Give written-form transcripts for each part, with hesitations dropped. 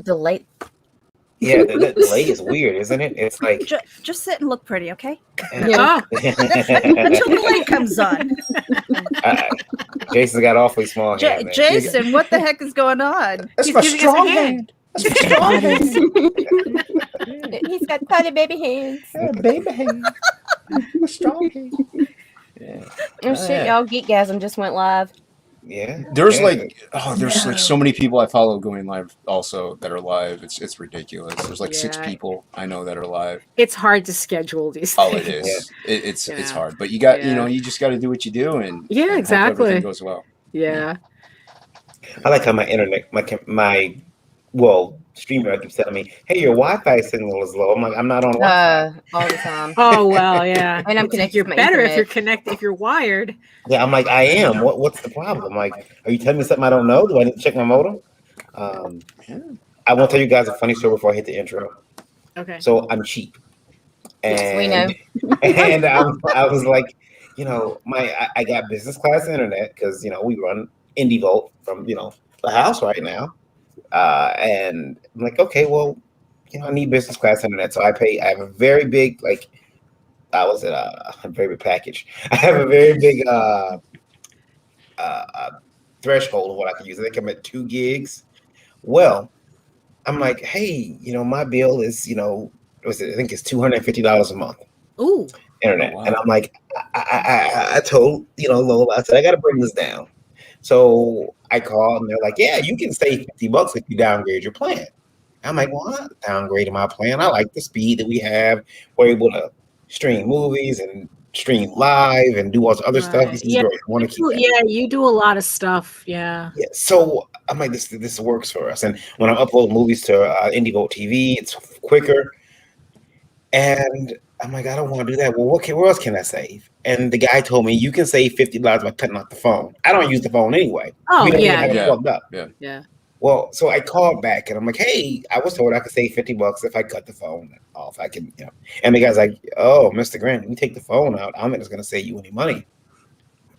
delay. Yeah, that delay is weird, isn't it? It's like just sit and look pretty, okay? Yeah. Until the light comes on. Jason's got awfully small hands. Jason, what the heck is going on? That's my strong hand. That's my strong hand. He's got tiny baby hands. Yeah, baby hand. My strong hand. Yeah. Oh shit, y'all! Geekgasm just went live. Yeah. There's like so many people I follow going live also that are live. It's ridiculous. There's like 6 people I know that are live. It's hard to schedule these things. Oh, it is. It's hard, but you got you just got to do what you do, and exactly, everything goes well. Yeah. I like how my internet, my streamer keeps telling me, "Hey, your Wi-Fi signal is low." I'm like, "I'm not on Wi-Fi all the time." Oh well, yeah. And I'm connected. You're better if you're connected. If you're wired. Yeah, I'm like, I am. What's the problem? Like, are you telling me something I don't know? Do I need to check my modem? I want to tell you guys a funny story before I hit the intro. Okay. So I'm cheap, and yes, we know. And I was like, I got business class internet because we run Indie Volt from the house right now. And I'm like, okay, well, I need business class internet. So I have a very big, a very big package. I have a very big threshold of what I can use. I think I'm at 2 gigs. Well, I'm like, hey, my bill is, I think it's $250 a month. Ooh. Internet. Oh, wow. And I'm like, I told, Lola, I said, I got to bring this down. So I called and they're like, yeah, you can save $50 if you downgrade your plan. I'm like, well, I'm not downgrading my plan. I like the speed that we have. We're able to stream movies and stream live and do all this other stuff. This is great. I want to keep that. Yeah, you do a lot of stuff. Yeah. So I'm like, this works for us. And when I upload movies to Indie Volt TV, it's quicker. And I'm like, I don't want to do that. Well, what else can I save? And the guy told me you can save $50 by cutting off the phone. I don't use the phone anyway. Oh, we don't even have it plugged up. Yeah. Well, so I called back and I'm like, hey, I was told I could save $50 if I cut the phone off. I can, And the guy's like, oh, Mr. Grant, you take the phone out, I'm not just going to save you any money.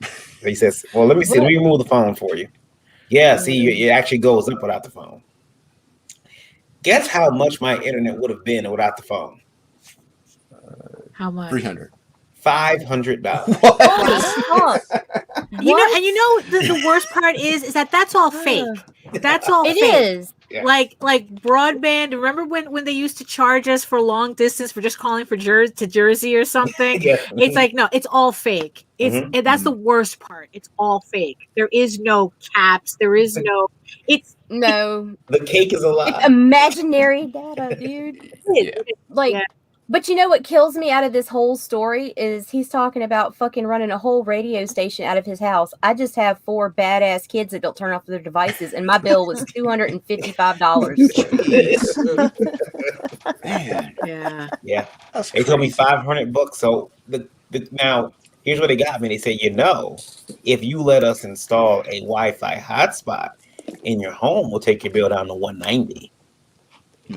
So he says, well, let me see. Let me remove the phone for you. Yeah, see, it actually goes up without the phone. Guess how much my internet would have been without the phone? How much? $300. $500. What? The worst part is that that's all fake. That's all fake. It is. Yeah. Like broadband. Remember when they used to charge us for long distance for just calling to Jersey or something? Yeah. It's like, no, it's all fake. And that's the worst part. It's all fake. There is no caps. There is no. The cake is a lie. It's imaginary data, dude. Yeah. But you know what kills me out of this whole story is he's talking about fucking running a whole radio station out of his house. I just have 4 badass kids that don't turn off their devices, and my bill was $255. Man. Yeah. They told me $500. So now here's what they got me. They said, if you let us install a Wi-Fi hotspot in your home, we'll take your bill down to $190.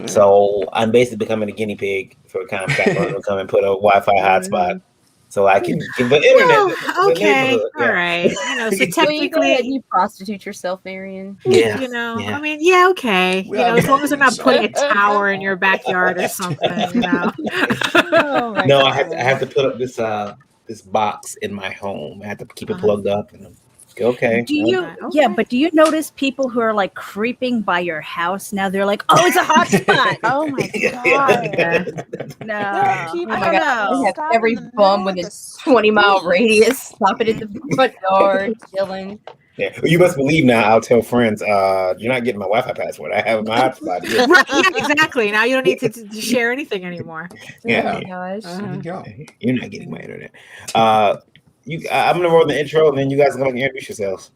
So I'm basically becoming a guinea pig for Comcast to come and put a Wi-Fi hotspot so I can give the internet. Okay, all right. So technically, you prostitute yourself, Marion. Yeah. I mean, okay. As long as they're not putting a tower in your backyard or something. No, I have to put up this box in my home. I have to keep it plugged up and. Okay. But do you notice people who are like creeping by your house now? They're like, "Oh, it's a hotspot." Oh my god! No, I don't know. Have every bum with a 20-mile radius stopping at the front yard, chilling. Yeah, you must believe now. I'll tell friends, you're not getting my Wi-Fi password. I have my hotspot here. Yeah, exactly. Now you don't need to share anything anymore. Yeah. Oh my gosh. There you go. You're not getting my internet. I'm gonna roll the intro, and then you guys are gonna introduce yourselves.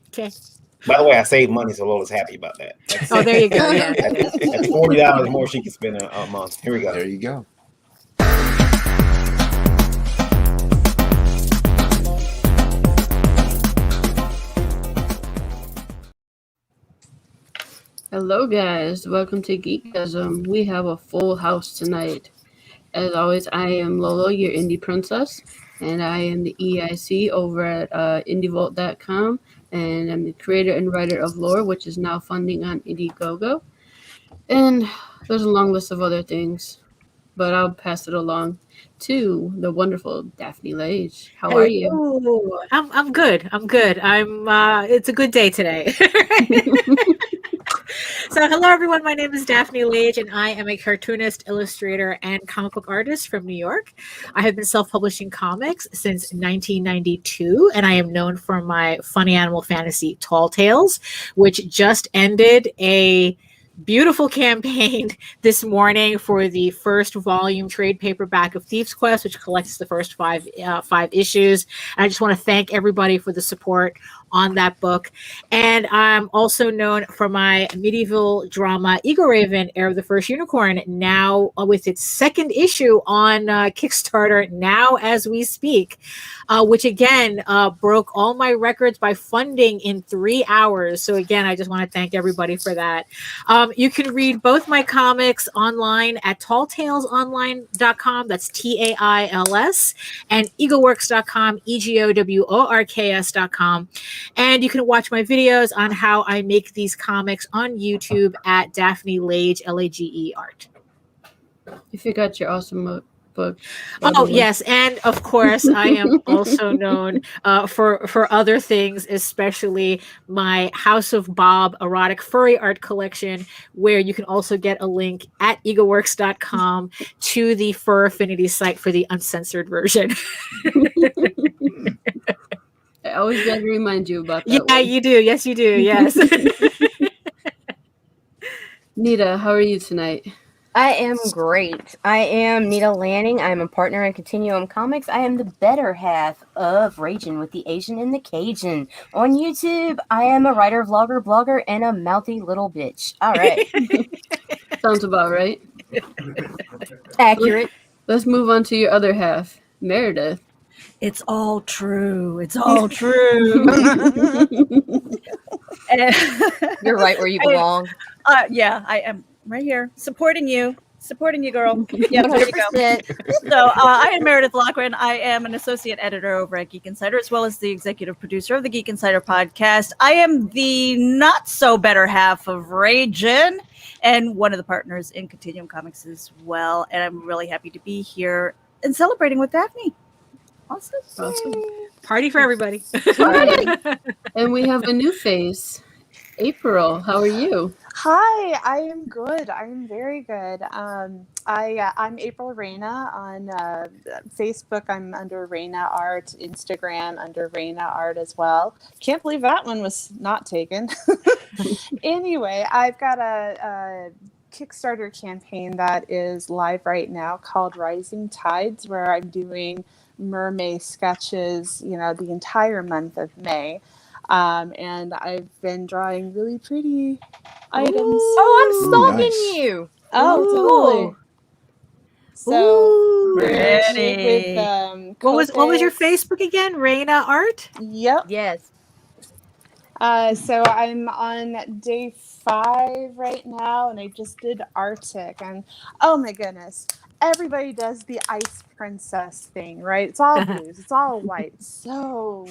Okay. By the way, I saved money, so Lola's happy about that. There you go. Yeah. That's $40 more she can spend a month. Here we go. There you go. Hello guys, welcome to Geekgasm. We have a full house tonight. As always, I am Lola, your indie princess, and I am the EIC over at indievolt.com, and I'm the creator and writer of Lore, which is now funding on Indiegogo. And there's a long list of other things, but I'll pass it along to the wonderful Daphne Lage. How are you? Oh, I'm good. I'm good. It's a good day today. So, hello everyone. My name is Daphne Lage, and I am a cartoonist, illustrator, and comic book artist from New York. I have been self-publishing comics since 1992, and I am known for my funny animal fantasy Tall Tales, which just ended a beautiful campaign this morning for the first volume trade paperback of Thief's Quest, which collects the first five issues. And I just want to thank everybody for the support on that book. And I'm also known for my medieval drama Egoraven, Heir of the First Unicorn, now with its second issue on Kickstarter now as we speak, which again broke all my records by funding in 3 hours. So again, I just want to thank everybody for that. You can read both my comics online at talltalesonline.com. That's TAILS, and egoworks.com, EGOWORKS.com. And you can watch my videos on how I make these comics on YouTube at Daphne Lage, LAGE Art. You forgot your awesome book. Oh, yes. And of course, I am also known for other things, especially my House of Bob erotic furry art collection, where you can also get a link at egoworks.com to the Fur Affinity site for the uncensored version. I always got to remind you about that. Yeah, one. you do. Yes, you do. Yes. Nita, how are you tonight? I am great. I am Nita Lanning. I'm a partner in Continuum Comics. I am the better half of Ragin' with the Asian and the Cajun. On YouTube, I am a writer, vlogger, blogger, and a mouthy little bitch. All right. Sounds about right. Accurate. Let's move on to your other half, Meredith. It's all true. It's all true. You're right where you belong. Yeah, I am right here supporting you, girl. Yeah, there you go. 100%. So I am Meredith Lochran. I am an associate editor over at Geek Insider, as well as the executive producer of the Geek Insider podcast. I am the not so better half of Ragin and one of the partners in Continuum Comics as well. And I'm really happy to be here and celebrating with Daphne. Awesome. Party for everybody. And we have a new face, April. How are you? Hi, I am good. I am very good. I'm April Reina on Facebook. I'm under Reina Art. Instagram under Reina Art as well. Can't believe that one was not taken. Anyway, I've got a Kickstarter campaign that is live right now called Rising Tides, where I'm doing mermaid sketches, the entire month of May. And I've been drawing really pretty items. Oh, I'm stalking nice. you. Oh, totally. So Pretty. with What was your Copics. Facebook again? Reina Art? Yep. Yes. So I'm on day 5 right now, and I just did Arctic, and oh my goodness, everybody does the ice princess thing, right? It's all blues, it's all white. So,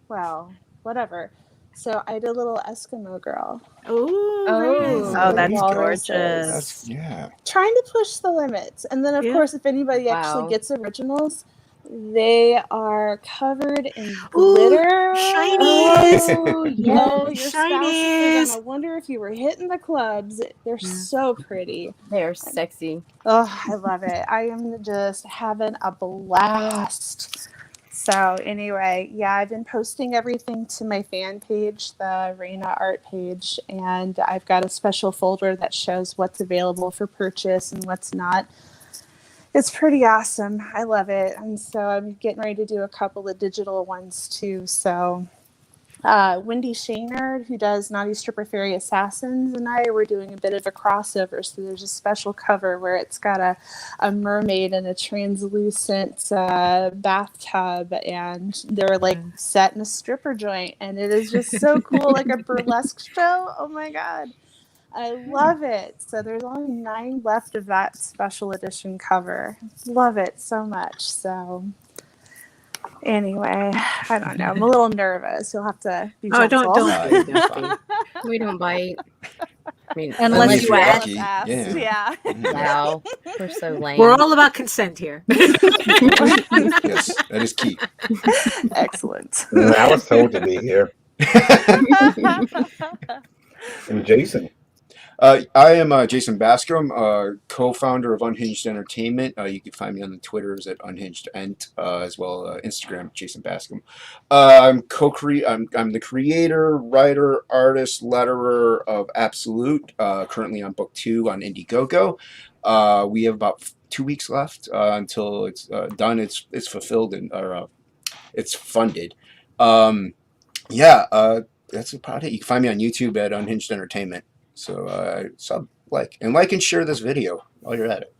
well, whatever. So I did a little Eskimo girl. Oh, Oh, that's Walruses. gorgeous. Yeah. Trying to push the limits. And then, of Yeah. course, if anybody actually Wow. gets originals, they are covered in glitter. shinies. Oh, Oh, yes. your spouses Shinies. are gonna wonder if you were hitting the clubs. They're so pretty. They're sexy. Oh, I love it. I am just having a blast. So anyway, yeah, I've been posting everything to my fan page, the Reina Art page, and I've got a special folder that shows what's available for purchase and what's not. It's pretty awesome. I love it. And so I'm getting ready to do a couple of digital ones too. So Wendy Shaynard, who does Naughty Stripper Fairy Assassins, and I were doing a bit of a crossover. So there's a special cover where it's got a mermaid in a translucent bathtub, and they're like set in a stripper joint, and it is just so cool, like a burlesque show. Oh my god, I love it. So there's only 9 left of that special edition cover. Love it so much. So anyway, I don't know. I'm a little nervous. You'll have to be Oh, gentle. don't. We don't bite. I mean, Unless you ask. lucky. Asked, Yeah. yeah. Wow, we're so lame. We're all about consent here. Yes, that is key. Excellent. I was told to be here. And Jason. I am Jason Bascom, co-founder of Unhinged Entertainment. You can find me on the Twitters at unhingedent, as well Instagram, Jason Bascom. I'm the creator, writer, artist, letterer of Absolute. Currently on book 2 on Indiegogo. We have about 2 weeks left until it's done. It's fulfilled and it's funded. That's about it. You can find me on YouTube at Unhinged Entertainment. So like and share this video while you're at it.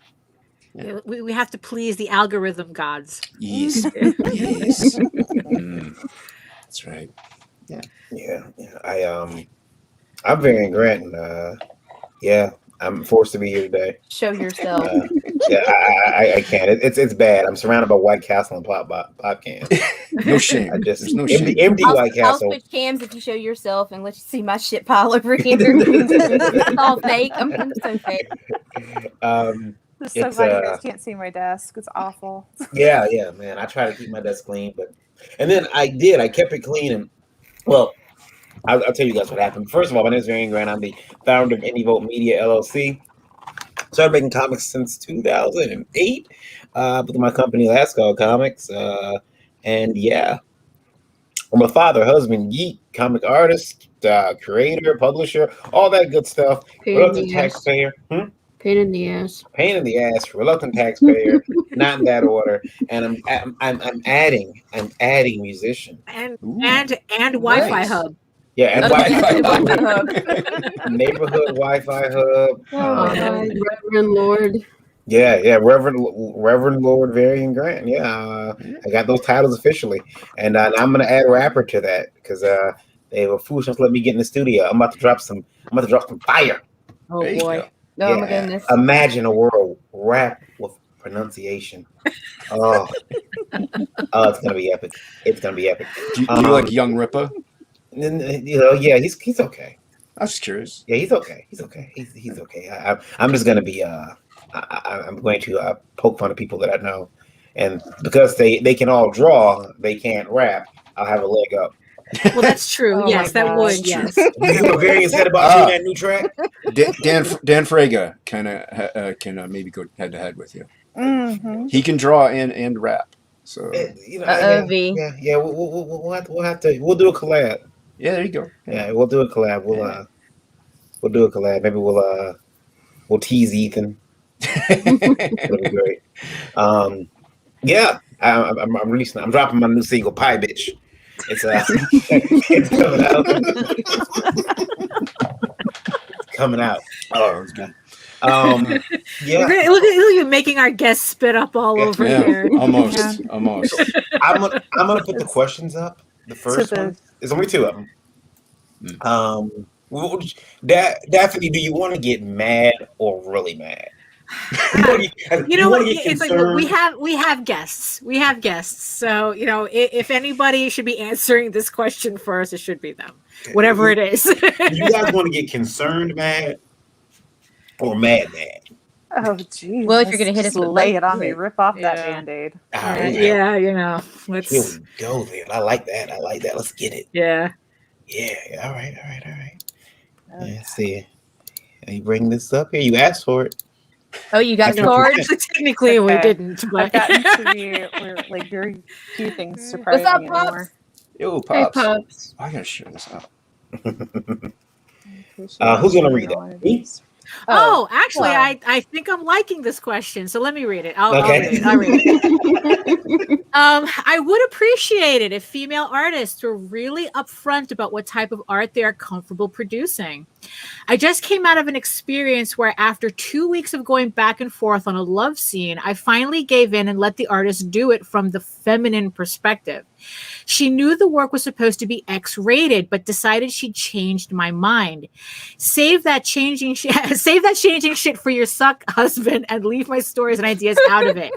Yeah, we have to please the algorithm gods. Yes. Yes. That's right. Yeah. I'm Varian Grant, and I'm forced to be here today. Show yourself. I can't. It's bad. I'm surrounded by White Castle and pop cans. No shame. There's no shame. Empty White I'll Castle. switch cams if you show yourself and let you see my shit pile over here. It's all fake. I'm so fake. I'm so It's, glad you guys can't see my desk. It's awful. Yeah, man. I try to keep my desk clean, and then I kept it clean, and well, I'll tell you guys what happened. First of all, my name is Varian Grant. I'm the founder of Indie Vote Media LLC. Started making comics since 2008 with my company Lasco Comics, and I'm a father, husband, geek, comic artist, creator, publisher, all that good stuff. Reluctant taxpayer. Pain in the ass. Pain in the ass. Reluctant taxpayer. Not in that order. And I'm adding musician. And Wi-Fi Nice. hub. Yeah, and Wi-Fi hub. Neighborhood Wi-Fi hub. Oh my God, Reverend Lord. Yeah, Reverend Lord Varian Grant. Yeah, I got those titles officially, and I'm gonna add rapper to that because they were foolish enough to let me get in the studio. I'm about to drop some fire. Oh There you boy. go. Oh my goodness. Imagine a world rap with pronunciation. Oh, it's gonna be epic. It's gonna be epic. Do you like Young Ripper? He's okay. I was just curious. Yeah, he's okay. He's okay. I'm just gonna be I'm going to poke fun of people that I know, and because they can all draw, they can't rap. I'll have a leg up. Well, that's true. Oh yes, my that gosh. would. Yes. You hear what Varian said about you in that new track? Dan Frega can maybe go head to head with you. Mm-hmm. He can draw and rap. So V. Yeah. We'll have to. We'll do a collab. yeah, there you go. Yeah, we'll do a collab. We'll do a collab. Maybe we'll tease Ethan. That'll be great. I'm releasing. I'm dropping my new single, "Pie Bitch." It's coming out. It's coming out. Oh, it was good. Look at you making our guests spit up all over here. Almost. I'm gonna put the questions up. The first one. There's only 2 of them. Daphne, do you want to get mad or really mad? You know what? It's like we have guests. We have guests. So if anybody should be answering this question first, it should be them. Whatever it is. You guys want to get concerned mad or mad? Oh, geez. Well, if you're gonna hit us with lay it both, on me, rip off that Band-Aid. Yeah, let's. Here we go then. I like that. Let's get it. Yeah. Yeah. All right. Okay. Let's see. You bring this up here. You asked for it. Oh, you got cards? Actually, technically, we didn't. I've But gotten to be very few things surprise What's up, me Pops? anymore. Yo, Hey, Pops. Pops. I gotta share this out. Who's gonna read that? Me? actually, well. I think I'm liking this question. So let me read it. I'll Okay. read it. I would appreciate it if female artists were really upfront about what type of art they are comfortable producing. I just came out of an experience where after 2 weeks of going back and forth on a love scene, I finally gave in and let the artist do it from the feminine perspective. She knew the work was supposed to be X-rated, but decided she'd changed my mind. Save that changing shit for your suck husband and leave my stories and ideas out of it.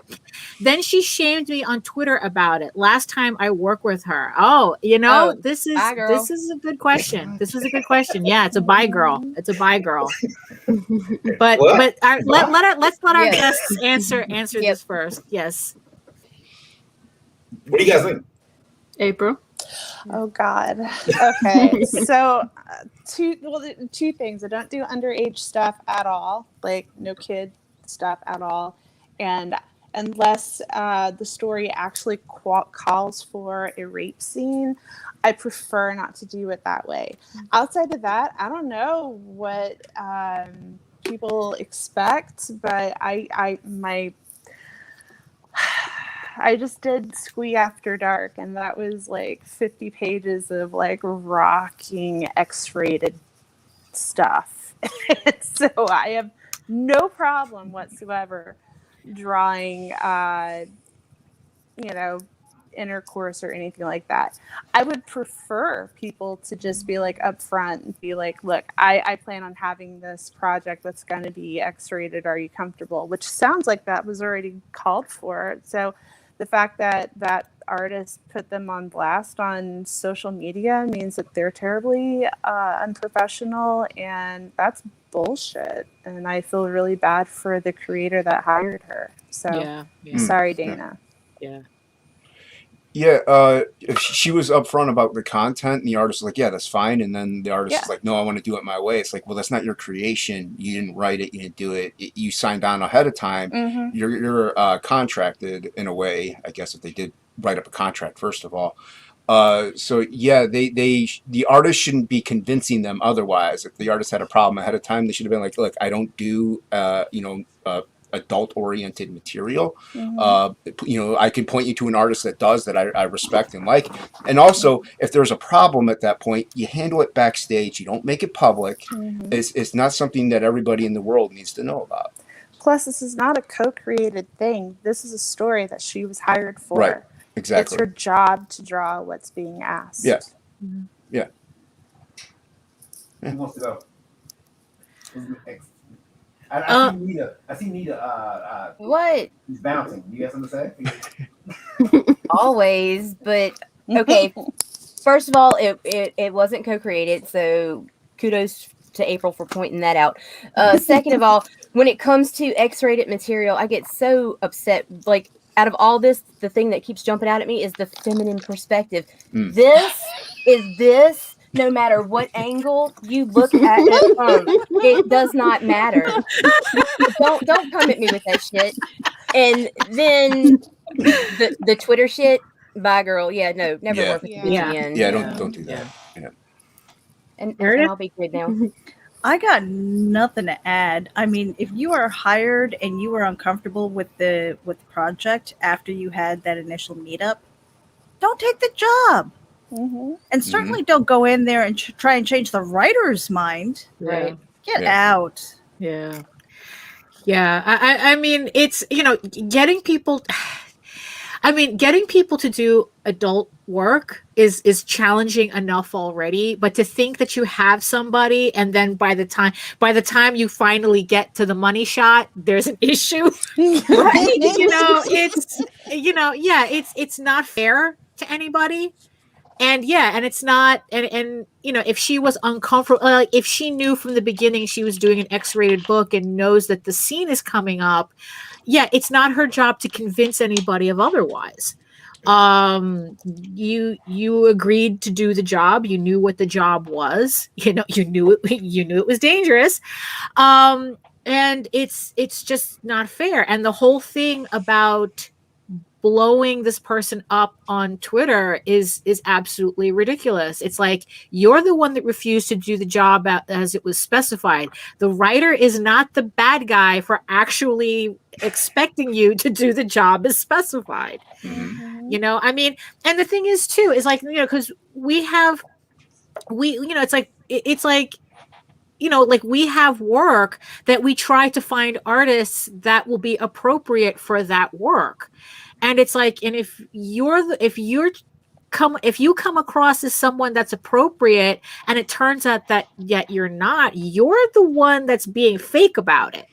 Then she shamed me on Twitter about it last time I worked with her. Oh, you know, Oh, this is bye, girl. this is a good question. This is a good question. Yeah, it's a bye girl. It's a bye girl. But What? let's let our Yes. guests answer Yep. this first. Yes. What do you guys think? April. Oh God. Okay. So two things. I don't do underage stuff at all, like no kid stuff at all, and unless the story actually calls for a rape scene, I prefer not to do it that way. Outside of that, I don't know what people expect, but I just did Squee After Dark, and that was like 50 pages of like rocking X-rated stuff. So I have no problem whatsoever drawing, intercourse or anything like that. I would prefer people to just be like upfront and be like, look, I plan on having this project that's going to be X-rated. Are you comfortable? Which sounds like that was already called for. So the fact that that artist put them on blast on social media means that they're terribly unprofessional, and that's bullshit. And I feel really bad for the creator that hired her. So sorry, Dana. Yeah. Yeah, she was upfront about the content, and the artist was like, "Yeah, that's fine." And then the artist is like, "No, I want to do it my way." It's like, well, that's not your creation. You didn't write it. You didn't do it. You signed on ahead of time. Mm-hmm. You're contracted in a way, I guess, if they did write up a contract first of all. So yeah, the artist shouldn't be convincing them otherwise. If the artist had a problem ahead of time, they should have been like, "Look, I don't do adult-oriented material. Mm-hmm. I can point you to an artist that does that I respect and like. And also, if there's a problem at that point, you handle it backstage. You don't make it public. Mm-hmm. It's not something that everybody in the world needs to know about. Plus, this is not a co-created thing. This is a story that she was hired for. Right. Exactly. It's her job to draw what's being asked. Yeah. Mm-hmm. Yeah. Who wants to go? I see Nita. What? He's bouncing. You got something to say? Always, but okay. First of all, it wasn't co-created, so kudos to April for pointing that out. Second of all, when it comes to X-rated material, I get so upset. Like, out of all this, the thing that keeps jumping out at me is the feminine perspective. This is this. No matter what angle you look at it from, it does not matter. Don't come at me with that shit. And then the Twitter shit. Bye, girl. Yeah, no, never work with you again. Yeah, don't do that. Yeah. And I'll be good now. I got nothing to add. I mean, if you are hired and you are uncomfortable with the project after you had that initial meetup, don't take the job. Mm-hmm. And certainly don't go in there and try and change the writer's mind. Right. Get out. Yeah. I mean, it's, getting people to do adult work is challenging enough already, but to think that you have somebody and then by the time you finally get to the money shot, there's an issue. Right? It's not fair to anybody. And it's not, and if she was uncomfortable, like if she knew from the beginning she was doing an X-rated book and knows that the scene is coming up, it's not her job to convince anybody of otherwise. You agreed to do the job. You knew what the job was. You knew it was dangerous. And it's just not fair. And the whole thing about blowing this person up on Twitter is absolutely ridiculous. It's like, you're the one that refused to do the job as it was specified. The writer is not the bad guy for actually expecting you to do the job as specified. Mm-hmm. I mean, and the thing is too, is like, because we have we have work that we try to find artists that will be appropriate for that work. And it's like, and if you come across as someone that's appropriate and it turns out that yet you're not, you're the one that's being fake about it.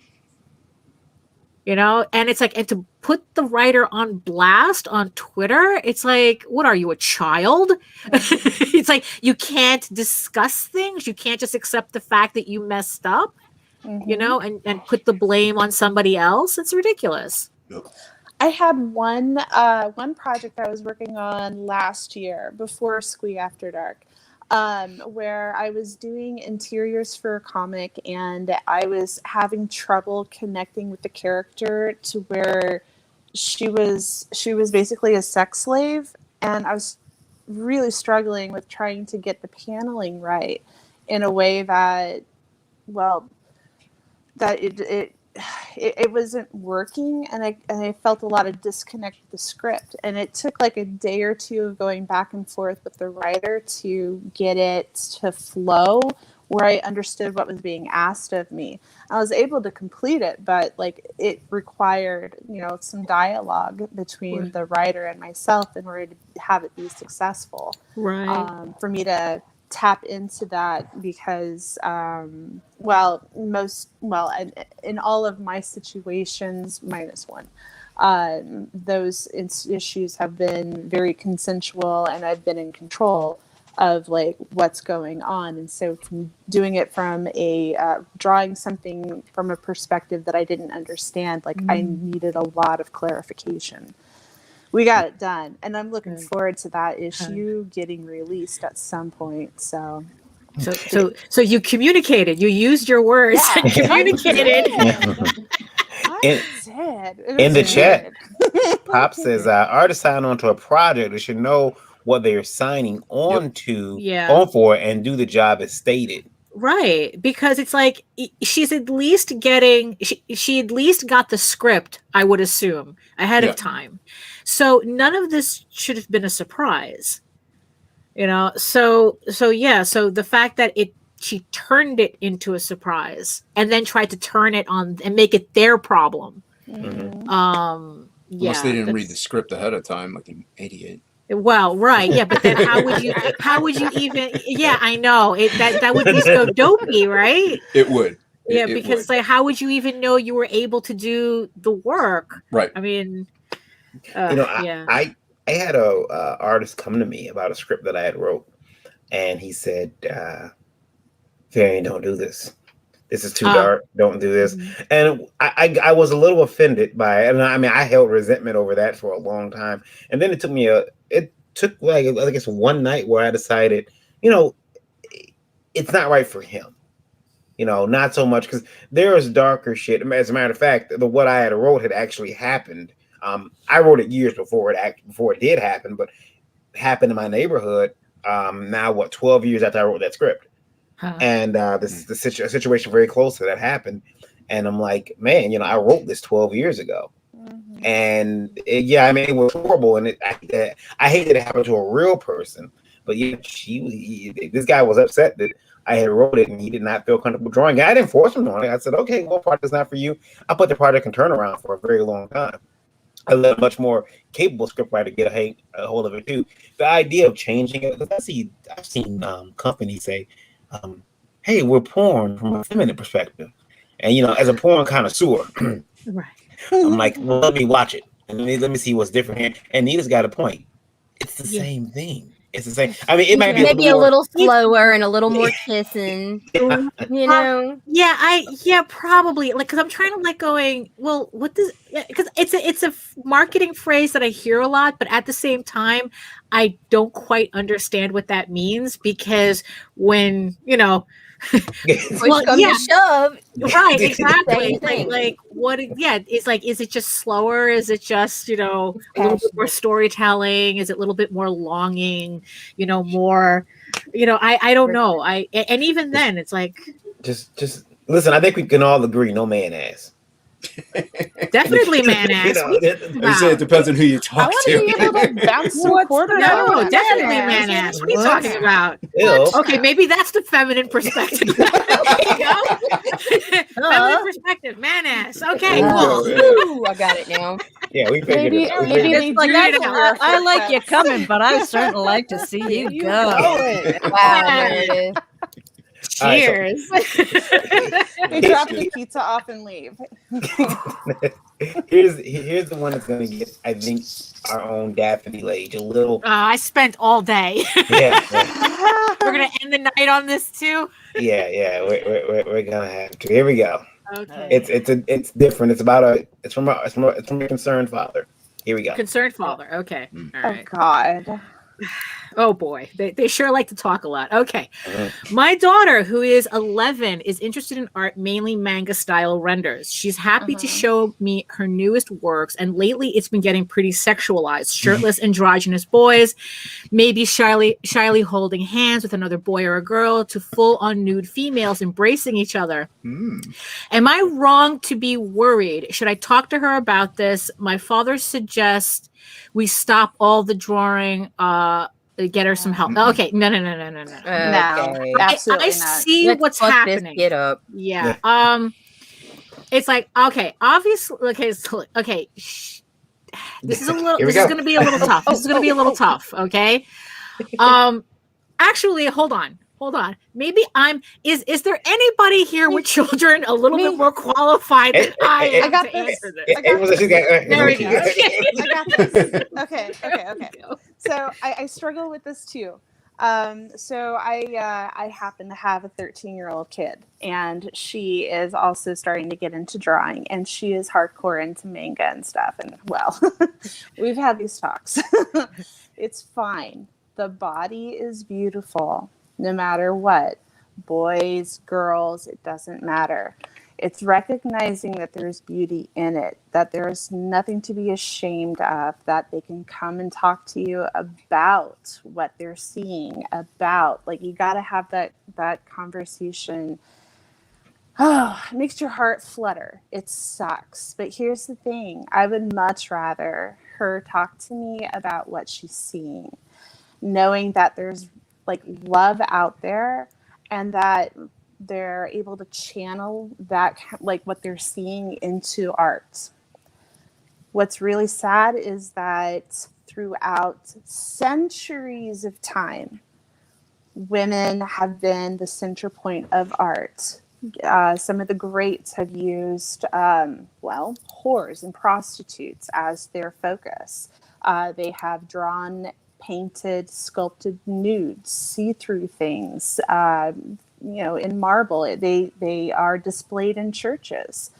And it's like, and put the writer on blast on Twitter. It's like, what are you, a child? It's like you can't discuss things. You can't just accept the fact that you messed up, you know, and put the blame on somebody else. It's ridiculous. I had one project I was working on last year before Squee After Dark, where I was doing interiors for a comic, and I was having trouble connecting with the character to where she was basically a sex slave, and I was really struggling with trying to get the paneling right in a way that, well, that it wasn't working, and I felt a lot of disconnect with the script, and it took like a day or two of going back and forth with the writer to get it to flow where I understood what was being asked of me. I was able to complete it, but like it required, you know, some dialogue between the writer and myself in order to have it be successful. Right. For me to tap into that, because in all of my situations minus one, those issues have been very consensual, and I've been in control of like what's going on. And so from doing it from a drawing something from a perspective that I didn't understand, like I needed a lot of clarification. We got it done, and I'm looking forward to that issue getting released at some point. So you communicated. You used your words and communicated. I did. In the chat, Pop says, artists sign on to a project. They should know what they're signing on for, and do the job as stated. Right, because it's like she's at least getting she at least got the script, I would assume, ahead of time. So none of this should have been a surprise. You know, so the fact that she turned it into a surprise and then tried to turn it on and make it their problem. Unless they didn't read the script ahead of time, like an idiot. Well, right, yeah, but then how would you even? Yeah, I know that would be so dopey, right? It would. Yeah, because like, how would you even know you were able to do the work? Right. I mean, I had a artist come to me about a script that I had wrote, and he said, "Varian, don't do this. This is too dark. Don't do this." And I was a little offended by it. And I mean, I held resentment over that for a long time. And then it took like, I guess, one night where I decided, you know, it's not right for him. You know, not so much, because there is darker shit. As a matter of fact, what I had wrote had actually happened. I wrote it years before it did happen, but it happened in my neighborhood. Now, 12 years after I wrote that script. And this is a situation very close to that happened. And I'm like, man, you know, I wrote this 12 years ago. And it was horrible. And I hated it happen to a real person. But yeah, this guy was upset that I had wrote it and he did not feel comfortable drawing it. I didn't force him on it. I said, okay, well, part is not for you. I put the project in turnaround for a very long time. I let a much more capable scriptwriter get a hold of it too. The idea of changing it, I've seen companies say, hey, we're porn from a feminine perspective. And, you know, as a porn connoisseur, I'm like, well, let me watch it. And let me see what's different here. And Nita's got a point. It's the same thing. It's the same. I mean, it might be maybe a little slower and a little more kissing. You know? Yeah, probably. Like, because I'm trying to like going, well, what does? Because it's a marketing phrase that I hear a lot, but at the same time, I don't quite understand what that means, because when to shove, right? Exactly. like what? Yeah, it's like, is it just slower? Is it just a little bit more storytelling? Is it a little bit more longing? More. I don't know. And even then, it's like just listen. I think we can all agree, no man ass. Definitely man ass. I say it depends on who you talk to. No, definitely man ass. What are you talking about? Okay, maybe that's the feminine perspective. Feminine perspective, man ass. Okay, cool. Ooh, I got it now. Yeah, we figured it out. I like you coming, but I certainly like to see you go. Wow, there it is. right, so- Cheers. We drop the pizza off and leave. here's the one that's gonna get, I think, our own Daphne Lage a little. I spent all day. Yeah, We're gonna end the night on this too. yeah. We're gonna have to. Here we go. Okay. It's different. It's from a concerned father. Here we go. Concerned father. Okay. All Oh right. God. Oh boy, they sure like to talk a lot. Okay. Mhm. My daughter, who is 11, is interested in art, mainly manga style renders. She's happy to show me her newest works, and lately it's been getting pretty sexualized. Shirtless, androgynous boys, maybe shyly holding hands with another boy or a girl, to full on nude females embracing each other. Am I wrong to be worried? Should I talk to her about this? My father suggests we stop all the drawing, get her some help. Okay, no. Okay. Absolutely I not. see Let's what's fuck happening. This kid up. Yeah. It's like, okay, obviously, okay. This is a little. Here we This is go. going to be a little tough. This is going to be a little tough. Okay. Actually, hold on. Maybe is there anybody here with children a little bit more qualified than I am I got to this. answer this? There we go. I got this. Okay. So I struggle with this too. So I happen to have a 13-year-old kid, and she is also starting to get into drawing, and she is hardcore into manga and stuff. And well, we've had these talks. It's fine. The body is beautiful, no matter what. Boys, girls, it doesn't matter. It's recognizing that there's beauty in it, that there's nothing to be ashamed of, that they can come and talk to you about what they're seeing, about, like, you got to have that conversation. Oh, it makes your heart flutter. It sucks. But here's the thing. I would much rather her talk to me about what she's seeing, knowing that there's like love out there, and that they're able to channel that, like what they're seeing, into art. What's really sad is that throughout centuries of time, women have been the center point of art. Some of the greats have used, whores and prostitutes as their focus. They have drawn, painted, sculpted nudes, see-through things, in marble. They are displayed in churches.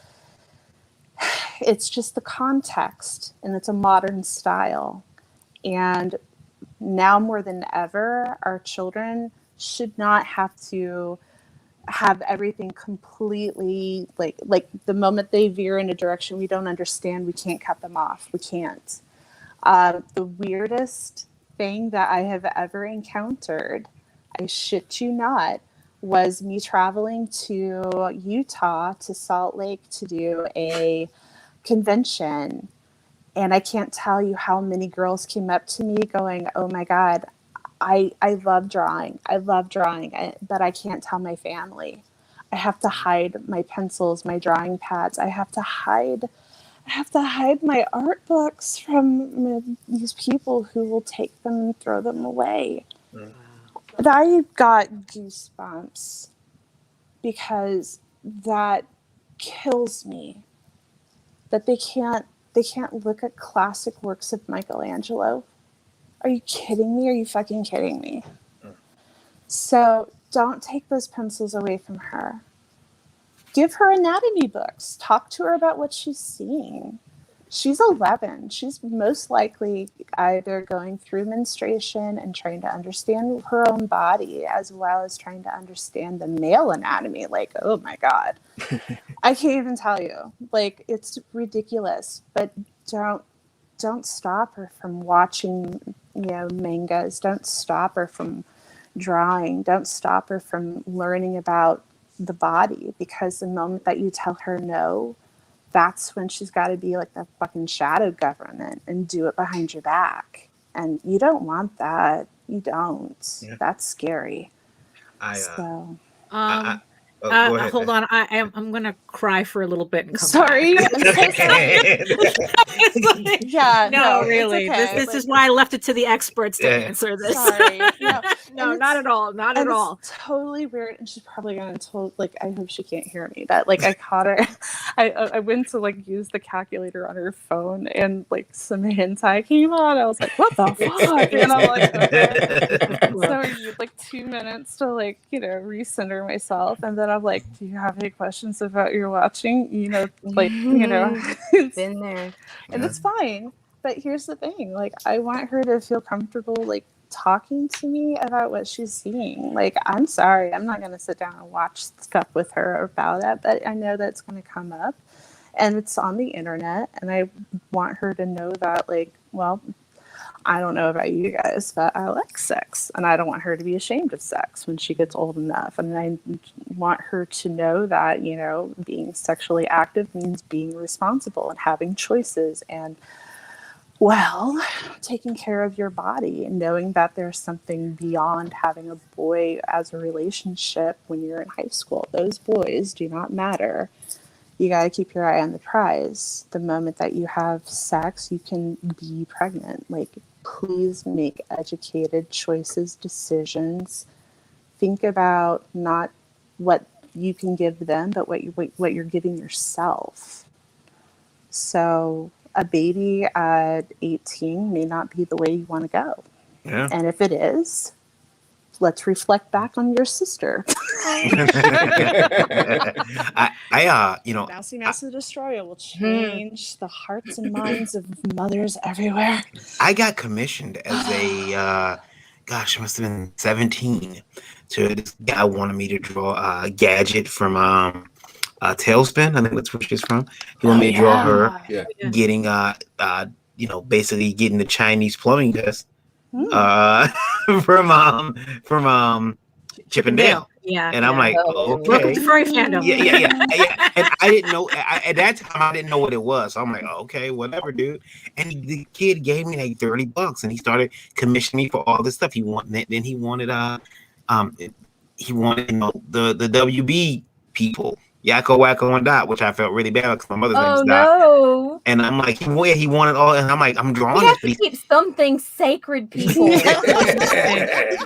It's just the context, and it's a modern style. And now more than ever, our children should not have to have everything completely like the moment they veer in a direction we don't understand, we can't cut them off. We can't. The weirdest thing that I have ever encountered, I shit you not, was me traveling to Utah, to Salt Lake, to do a convention. And I can't tell you how many girls came up to me going, oh my God, I love drawing. But I can't tell my family. I have to hide my pencils, my drawing pads. I have to hide my art books from these people who will take them and throw them away. And I got goosebumps, because that kills me. That they can't look at classic works of Michelangelo. Are you kidding me? Are you fucking kidding me? So don't take those pencils away from her. Give her anatomy books. Talk to her about what she's seeing. She's 11. She's most likely either going through menstruation and trying to understand her own body, as well as trying to understand the male anatomy. Like, oh my God. I can't even tell you. Like, it's ridiculous. But don't stop her from watching, mangas. Don't stop her from drawing. Don't stop her from learning about the body, because the moment that you tell her no, that's when she's got to be like the fucking shadow government and do it behind your back. And you don't want that. You don't. Yeah. That's scary. Go ahead. Hold on. I'm gonna cry for a little bit and come sorry. back. I'm so sorry. Yeah. No, really. Okay. This is why I left it to the experts to answer this. Sorry. No, And not it's- at all. Not at and all. it's totally weird, and she's probably gonna tell. Like, I hope she can't hear me. That like I caught her. I went to like use the calculator on her phone, and like some hentai came on. I was like, what the fuck? And I'm like, okay. So I need like 2 minutes to like recenter myself, and then I'm like, do you have any questions about your watching? It's- Been there. and it's fine. But here's the thing: like, I want her to feel comfortable, like, talking to me about what she's seeing. Like, I'm sorry, I'm not going to sit down and watch stuff with her about it, but I know that's going to come up, and it's on the internet, and I want her to know that, like, well, I don't know about you guys, but I like sex, and I don't want her to be ashamed of sex when she gets old enough. And I want her to know that, being sexually active means being responsible and having choices, and taking care of your body and knowing that there's something beyond having a boy as a relationship when you're in high school. Those boys do not matter. You got to keep your eye on the prize. The moment that you have sex, you can be pregnant. Like, please make educated choices, decisions. Think about not what you can give them, but what you're giving yourself. So a baby at 18 may not be the way you want to go. Yeah. And if it is, let's reflect back on your sister. Mousy Mouse the Destroyer will change the hearts and minds of mothers everywhere. I got commissioned as a, gosh, must have been 17. To this guy wanted me to draw a gadget from Tailspin. I think that's where she's from. He wanted me to draw her getting, basically getting the Chinese plumbing test from Chip and Dale. Yeah. And I'm like, Welcome okay. to Furry Fandom. Yeah. And I didn't know at that time. I didn't know what it was. So I'm like, okay, whatever, dude. And the kid gave me like $30, and he started commissioning me for all this stuff. He wanted the WB people, Yakko Wacko and Dot, which I felt really bad because my mother's name is Dot. No. And I'm like, well, he wanted all, and I'm like, I'm drawing We have this. to keep some things sacred, people.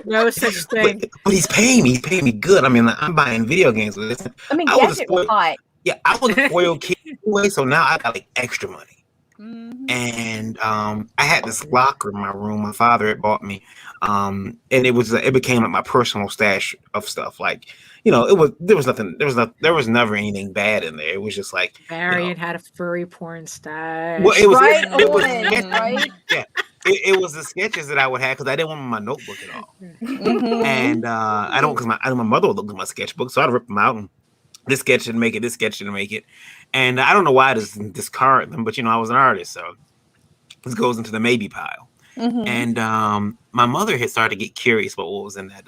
No such thing. But he's paying me. He's paying me good. I mean, like, I'm buying video games with this. I mean, I was a Gadget was hot. Yeah, I was a spoiled kid anyway, so now I got like extra money. Mm-hmm. And I had this locker in my room. My father had bought me, and it became like my personal stash of stuff. Like, there was never anything bad in there. It was just like Marion had a furry porn stash. Well, it was Right it was on, sketches. right? Yeah, it was the sketches that I would have because I didn't want my notebook at all. Mm-hmm. And I don't, because my mother would look at my sketchbook, so I'd rip them out and this sketch didn't make it, this sketch didn't make it. And I don't know why I just discard them, but I was an artist, so this goes into the maybe pile. Mm-hmm. And my mother had started to get curious about what was in that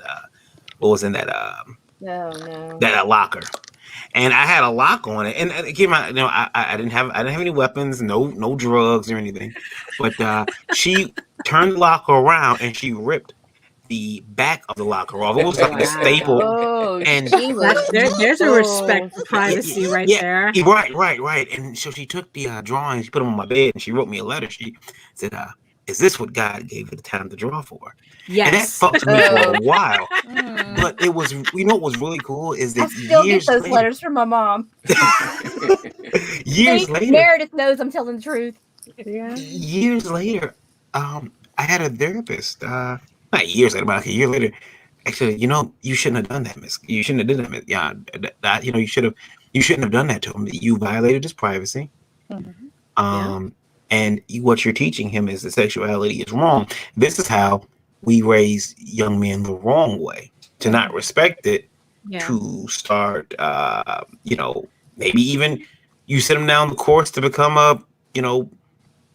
that locker. And I had a lock on it, and keep in mind, I didn't have any weapons, no drugs or anything. But she turned the locker around and she ripped the back of the locker off. It was like a staple. Oh, And there's a respect for privacy there. Right. And so she took the drawings, she put them on my bed, and she wrote me a letter. She said, "Is this what God gave you the time to draw for?" Yes. And that fucked me for a while. But it was, what was really cool is that I still get years those later, letters from my mom. years See, later, Meredith knows I'm telling the truth. Yeah. years later, I had a therapist. Not years later, but like a year later. Actually, you shouldn't have done that, Miss. You shouldn't have done that, Miss. Yeah, you shouldn't have done that to him. You violated his privacy. Mm-hmm. And what you're teaching him is that sexuality is wrong. This is how we raise young men the wrong way, to not respect it, to start, maybe even you set them down the course to become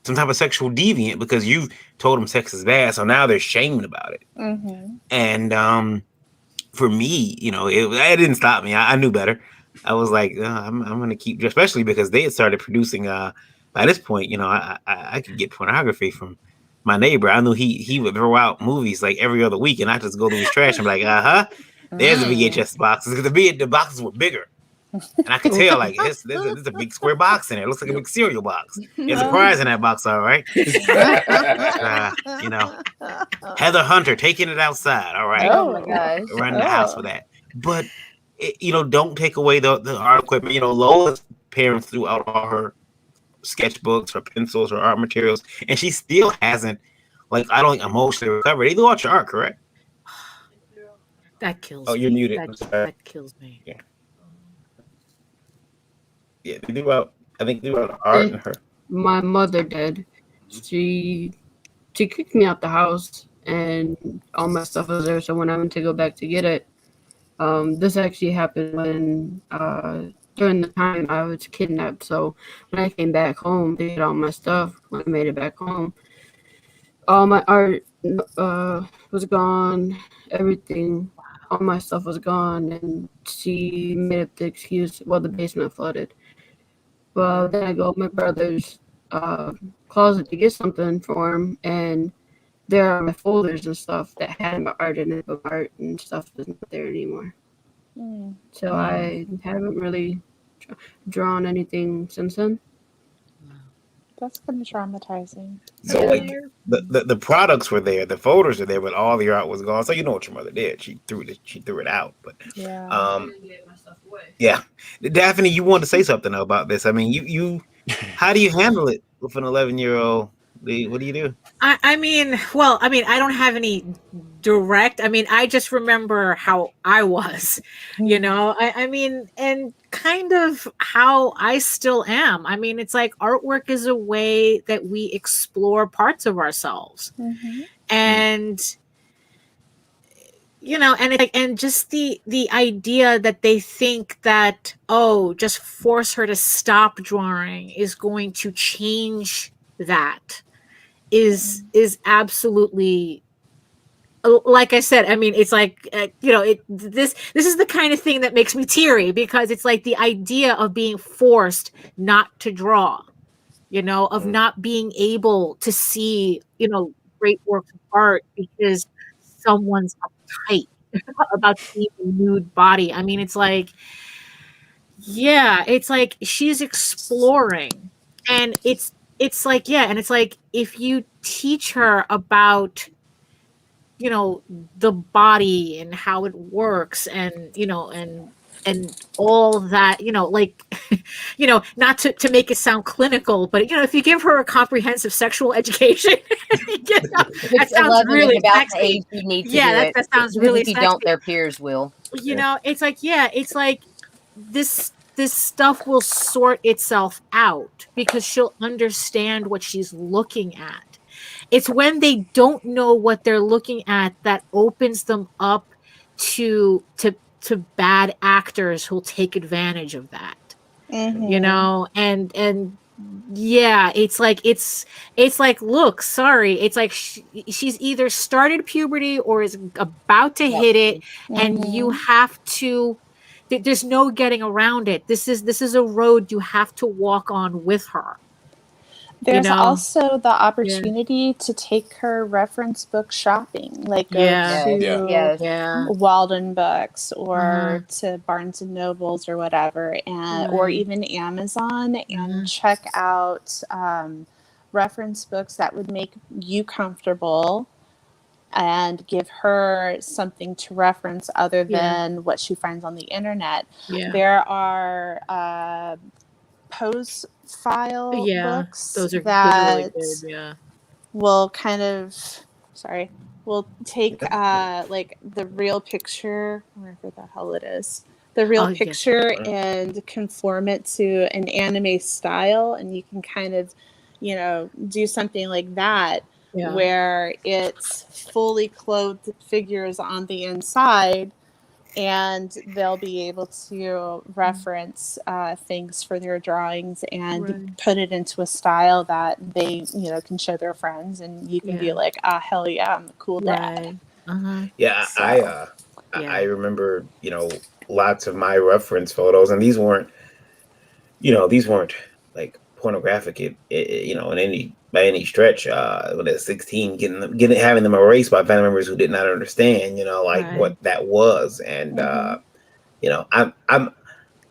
some type of sexual deviant because you told them sex is bad. So now they're shamed about it. Mm-hmm. And for me, it didn't stop me. I knew better. I was like, I'm going to keep, especially because they had started producing, by this point, I could get pornography from my neighbor. I knew he would throw out movies like every other week, and I just go to his trash and be like, there's the VHS boxes, because the boxes were bigger. And I could tell, like, there's a big square box in there. It looks like a big cereal box. There's a prize in that box, all right. Heather Hunter taking it outside, all right. Oh my gosh. Run the house for that. But don't take away the art equipment. Lola's parents threw out all her sketchbooks, her pencils, her art materials, and she still hasn't, I don't think, emotionally recovered. They threw out your art, correct? That kills Oh, me. you're muted. That kills me. Yeah, they threw out. I think they threw out art in her. My mother did. She kicked me out the house, and all my stuff was there. So when I went to go back to get it, this actually happened when during the time I was kidnapped. So when I came back home to get all my stuff, when I made it back home, all my art was gone. Everything, all my stuff was gone, and she made up the excuse, well, the basement flooded. Well, then I go to my brother's closet to get something for him, and there are my folders and stuff that had my art in it, but my art and stuff is not there anymore. So I haven't really drawn anything since then. That's kind of traumatizing. So the products were there, the folders are there, but all the art was gone. So you know what your mother did? She threw it out. But yeah, Daphne, you wanted to say something about this? I mean, you how do you handle it with an 11-year-old? What do you do? I mean, I don't have any direct. I mean, I just remember how I was, I mean, and kind of how I still am. I mean, it's like artwork is a way that we explore parts of ourselves. And and just the idea that they think that, just force her to stop drawing is going to change that is absolutely, like I said. I mean, it's like this is the kind of thing that makes me teary, because it's like the idea of being forced not to draw, of not being able to see great works of art because someone's uptight about seeing a nude body. I mean, it's like she's exploring, and it's like, and it's like, if you teach her about the body and how it works, and and all that, not to make it sound clinical, but if you give her a comprehensive sexual education, that sounds really about sexy. the age you need to do that sounds really if you sexy. don't, their peers will. It's like this stuff will sort itself out, because she'll understand what she's looking at. It's when they don't know what they're looking at that opens them up to bad actors who'll take advantage of that. And it's like, look, sorry, it's like she's either started puberty or is about to hit it, and you have to. There's no getting around it. This is a road you have to walk on with her. There's also the opportunity to take her reference book shopping, like go to Walden Books or to Barnes and Nobles or whatever, and or even Amazon, and check out reference books that would make you comfortable and give her something to reference other than what she finds on the internet. There are pose file books those are that really good, will kind of will take like the real picture, wherever the hell it is, the real picture, and conform it to an anime style, and you can kind of do something like that, where it's fully clothed figures on the inside, and they'll be able to reference things for their drawings and put it into a style that they can show their friends, and you can be like, hell yeah, I'm a cool dad. I remember lots of my reference photos, and these weren't like pornographic in by any stretch. When at 16, having them erased by family members who did not understand what that was, and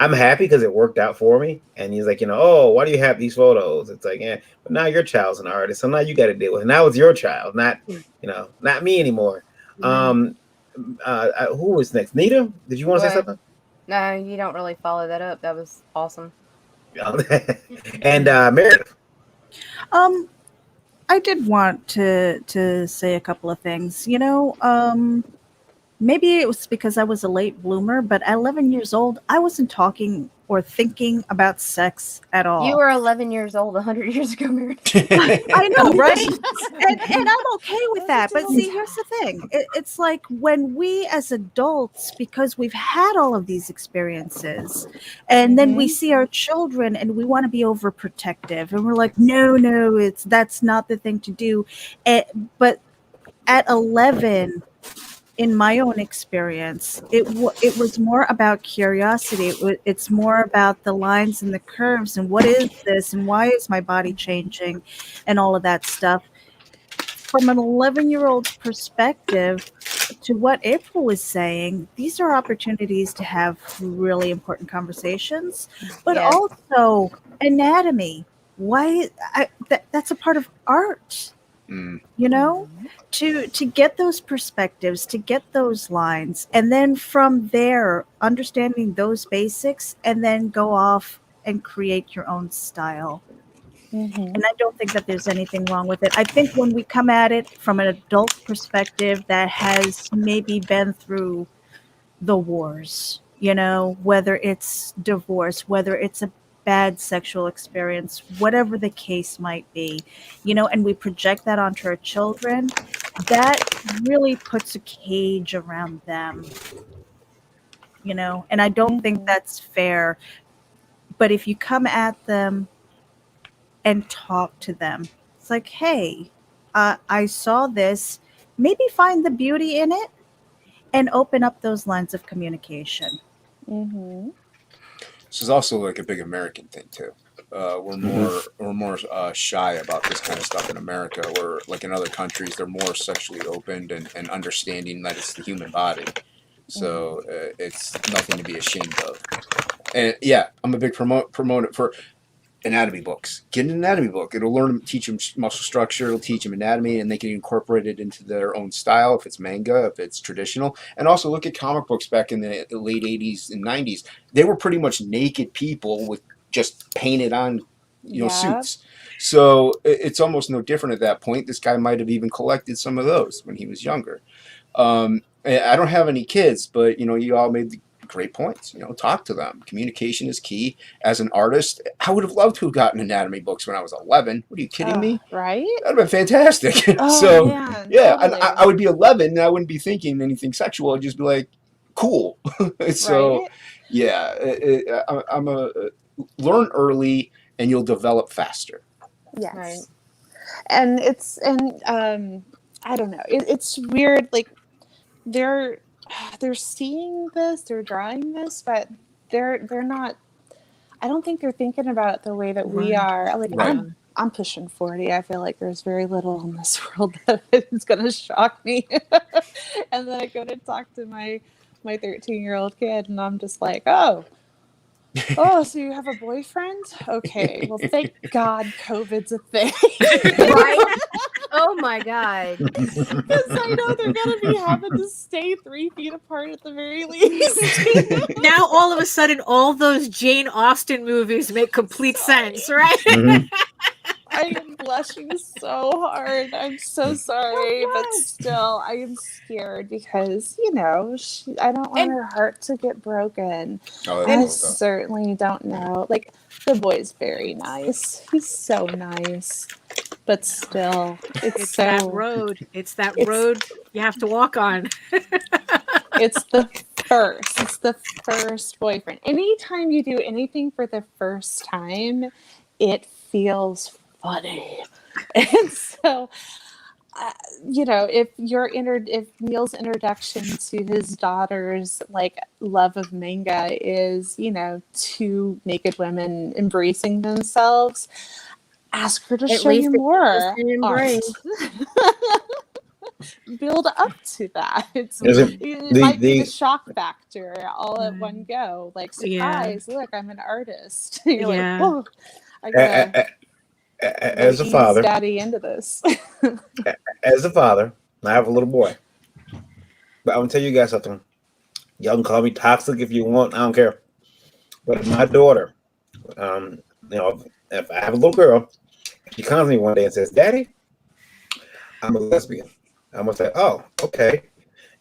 I'm happy because it worked out for me. And he's like, oh, why do you have these photos? It's like, yeah, but now your child's an artist, so now you got to deal with it. Now it's your child, not not me anymore. Who was next? Nita, did you want to say something? No, you don't really follow that up. That was awesome. And Meredith. I did want to say a couple of things. Maybe it was because I was a late bloomer, but at 11 years old, I wasn't talking or thinking about sex at all. You were 11 years old 100 years ago, Meredith. I know, right? and I'm okay with that. But see, here's the thing. It's like when we as adults, because we've had all of these experiences, and then we see our children and we want to be overprotective. And we're like, no, that's not the thing to do. But at 11, in my own experience, it was more about curiosity. It's more about the lines and the curves and what is this and why is my body changing and all of that stuff. From an 11-year-old's perspective, to what April was saying, these are opportunities to have really important conversations, but also anatomy. Why? That's a part of art. To get those perspectives, to get those lines, and then from there, understanding those basics, and then go off and create your own style. And I don't think that there's anything wrong with it. I think when we come at it from an adult perspective that has maybe been through the wars, whether it's divorce, whether it's a bad sexual experience, whatever the case might be, and we project that onto our children, that really puts a cage around them, and I don't think that's fair. But if you come at them and talk to them, it's like, hey, I saw this, maybe find the beauty in it and open up those lines of communication. This is also like a big American thing too. We're more shy about this kind of stuff in America, where like in other countries they're more sexually open and understanding that it's the human body. So it's nothing to be ashamed of. And yeah, I'm a big promoter for anatomy books. Get an anatomy book. It'll teach them muscle structure. It'll teach them anatomy, and they can incorporate it into their own style. If it's manga, if it's traditional, and also look at comic books back in the late '80s and '90s. They were pretty much naked people with just painted on, suits. So it's almost no different at that point. This guy might have even collected some of those when he was younger. I don't have any kids, but you all made the great points. Talk to them. Communication is key. As an artist, I would have loved to have gotten anatomy books when I was 11. What are you kidding me? Right? That'd have been fantastic. Oh, So man, yeah, totally. I would be 11 and I wouldn't be thinking anything sexual. I'd just be like, cool. So Right? yeah, I'm a learn early and you'll develop faster. Yes. Right. And I don't know. It's weird. Like they're seeing this, they're drawing this, but they're not. I don't think they're thinking about it the way that we are. Like Right. I'm pushing 40. I feel like there's very little in this world that is going to shock me. And then I go to talk to my 13-year-old kid, and I'm just like, oh, so you have a boyfriend? Okay, well, thank God COVID's a thing. Right? Oh my God. Because I know they're going to be having to stay 3 feet apart at the very least. Now all of a sudden, all those Jane Austen movies make complete sense, right? Mhm. I am blushing so hard. I'm so sorry, but still, I am scared because, I don't want her heart to get broken. Oh, I that's certainly don't know. Like, the boy's very nice. He's so nice. But still, It's that road. It's that road you have to walk on. It's the first boyfriend. Anytime you do anything for the first time, it feels funny. And so, if Neil's introduction to his daughter's love of manga is, 2 naked women embracing themselves, ask her to At show least you it's more just an art. embrace. build up to that. It The- might be the- the shock factor all at one go. Like, surprise, look, I'm an artist. You're like, Yeah. oh, I gotta As a ease father, daddy into this. as a father, I have a little boy. But I'm gonna tell you guys something. Y'all can call me toxic if you want. I don't care. But my daughter, if I have a little girl, she comes to me one day and says, "Daddy, I'm a lesbian." I'm gonna say, "Oh, okay."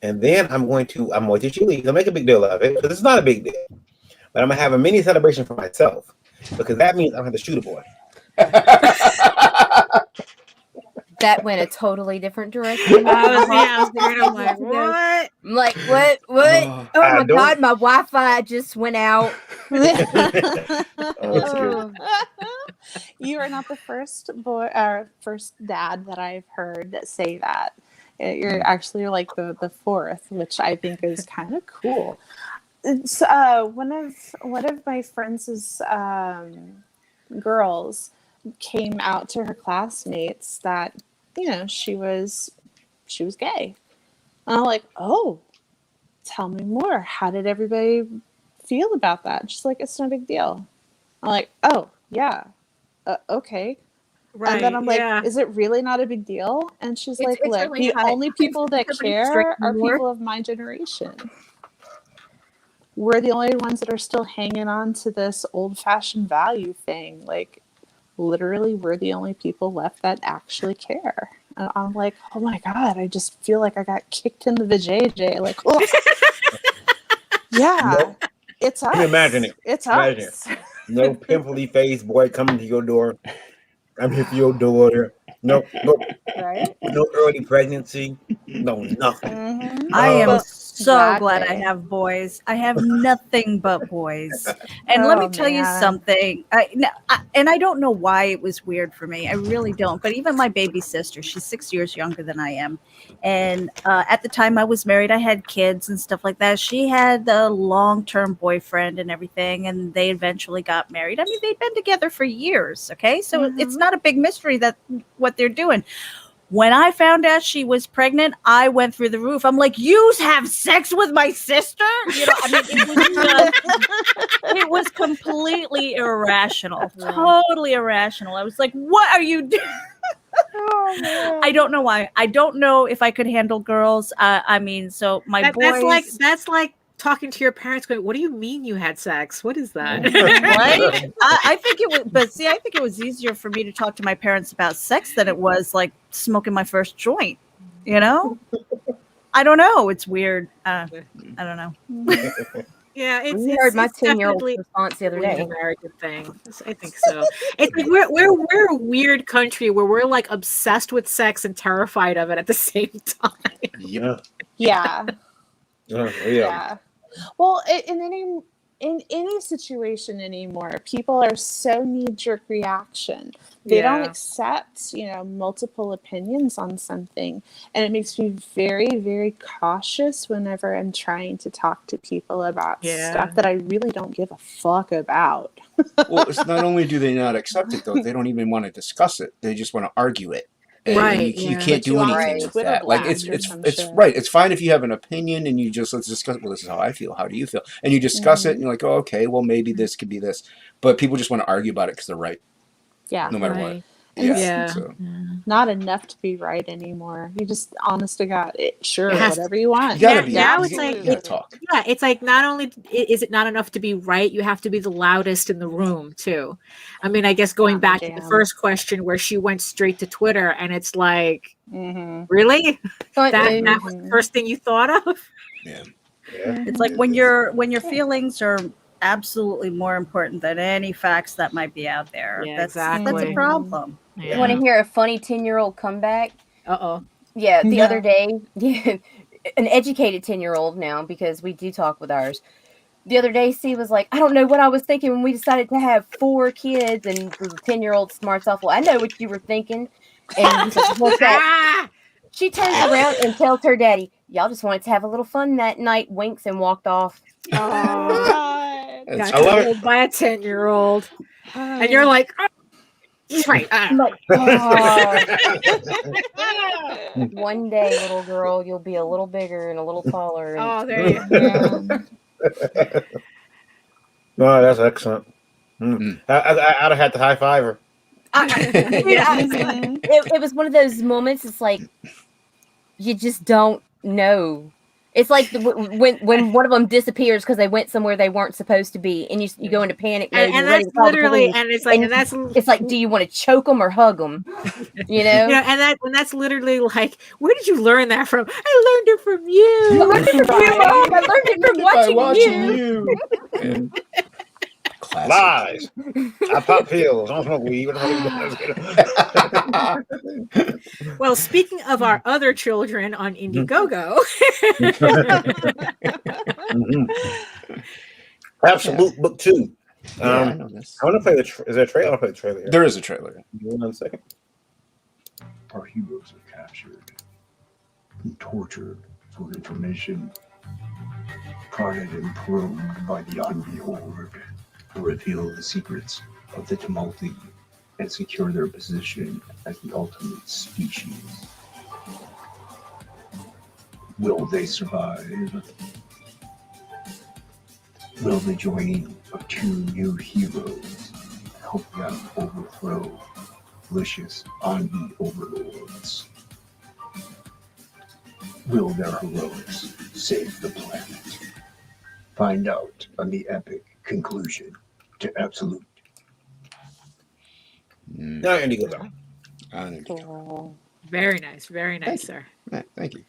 And then I'm going to teach you leave. I'll make a big deal of it, because it's not a big deal. But I'm gonna have a mini celebration for myself, because that means I don't have to shoot a boy. That went a totally different direction. I was there. I'm like, what? I'm like, what? Oh I my don't- god, my Wi-Fi just went out. That's good. You are not the first boy or first dad that I've heard say that. You're actually like the fourth, which I think is kind of cool. It's, one of my friends' girls came out to her classmates that she was gay. And I'm like, oh, tell me more. How did everybody feel about that? And she's like, it's no big deal. I'm like, oh yeah, okay. Right. And then I'm like, yeah. is it really not a big deal? And she's like, it's look, really the not. only people that care are people of my generation. We're the only ones that are still hanging on to this old-fashioned value thing. Like, literally, we're the only people left that actually care. And I'm like, oh my God, I just feel like I got kicked in the vajayjay. Like, oh. Yeah, Nope. it's us. Imagine it. It's Imagine us. No pimply face boy coming to your door. I'm here for your daughter. No, Right? no early pregnancy. No nothing. Mm-hmm. I am But so that glad I day. have boys. I have nothing but boys. And let me Oh, tell you man. something. And I don't know why it was weird for me. I really don't. But even my baby sister, she's 6 years younger than I am. And at the time I was married, I had kids and stuff like that. She had a long-term boyfriend and everything, and they eventually got married. I mean, they'd been together for years. Okay, so it's not a big mystery that what they're doing. When I found out she was pregnant, I went through the roof. I'm like, you have sex with my sister? You know, I mean, it was completely irrational, totally irrational. I was like, what are you doing? Oh, man. I don't know why. I don't know if I could handle girls. I mean, so my boys. That's like talking to your parents going, what do you mean you had sex? What is that? Right? I think it was, but see, I think it was easier for me to talk to my parents about sex than it was like smoking my first joint. You know? I don't know. It's weird. I don't know. Yeah, We heard my it's 10-year-old definitely response the other an day. American thing. I think so. It's like we're a weird country where we're like obsessed with sex and terrified of it at the same time. Yeah. Yeah. Yeah. Yeah. Well, in any situation anymore, people are so knee-jerk reaction. They don't accept, multiple opinions on something. And it makes me very, very cautious whenever I'm trying to talk to people about stuff that I really don't give a fuck about. Well, it's not only do they not accept it, though, they don't even want to discuss it. They just want to argue it. And Right, you yeah. can't Put do you on anything a with Twitter that. Like blast or it's some it's shit. right. It's fine if you have an opinion and you just let's discuss. Well, this is how I feel. How do you feel? And you discuss it, and you're like, oh, okay, well, maybe this could be this. But people just want to argue about it because they're right, Yeah. no matter what. Right. Yeah. So. Not enough to be right anymore. You just, honest to God, sure, It has whatever you want. You gotta be. Now you it's gotta- like you gotta talk. Yeah, it's like not only is it not enough to be right, you have to be the loudest in the room too. I mean, I guess going Not my back to the jam. first question where she went straight to Twitter, and it's like, Mm-hmm. really? But That was the first thing you thought of? Yeah. It's like when your feelings are absolutely more important than any facts that might be out there. Yeah, That's exactly. a problem. you want to hear a funny 10-year-old comeback? Uh-oh. Yeah, the No. other day, an educated 10-year-old now, because we do talk with ours. The other day, C was like, I don't know what I was thinking when we decided to have 4 kids, and the 10-year-old smarts off. Well, I know what you were thinking. And he's like, what's that? She turns around and tells her daddy, y'all just wanted to have a little fun that night, winks, and walked off. Oh, God. That's Got I love it. told by a 10-year-old. And you're like, oh, Right. I'm like, oh, one day, little girl, you'll be a little bigger and a little taller. And Oh, there you go. No, that's excellent. Mm. I'd have had to high five her. Mhm. it was one of those moments. It's like you just don't know. It's like when one of them disappears because they went somewhere they weren't supposed to be, and you go into panic mode. And you're ready that's to call the literally, police, and it's like, and and that's it's like, do you want to choke them or hug them? You know. you know, and that's literally like, where did you learn that from? I learned it from you. I learned it from you, Mom. I learned it from By watching you. Yeah. Classic. Lies. I pop pills. I don't smoke weed. What the fuck are you doing? Well, speaking of our other children on Indiegogo, Mhm. Absolute Book 2. I know this. I want to play is there a trailer? I'll play the trailer here. There is a trailer. Give me 1 second. Our heroes are captured and tortured for information, prodded and probed by the Envy Horde to reveal the secrets of the Tumulti and secure their position as the ultimate species. Will they survive? Will the joining of 2 new heroes help them overthrow vicious Envy overlords? Will their heroics save the planet? Find out on the epic conclusion to Absolute. No, Indiegogo. Cool. very nice, sir. Thank you.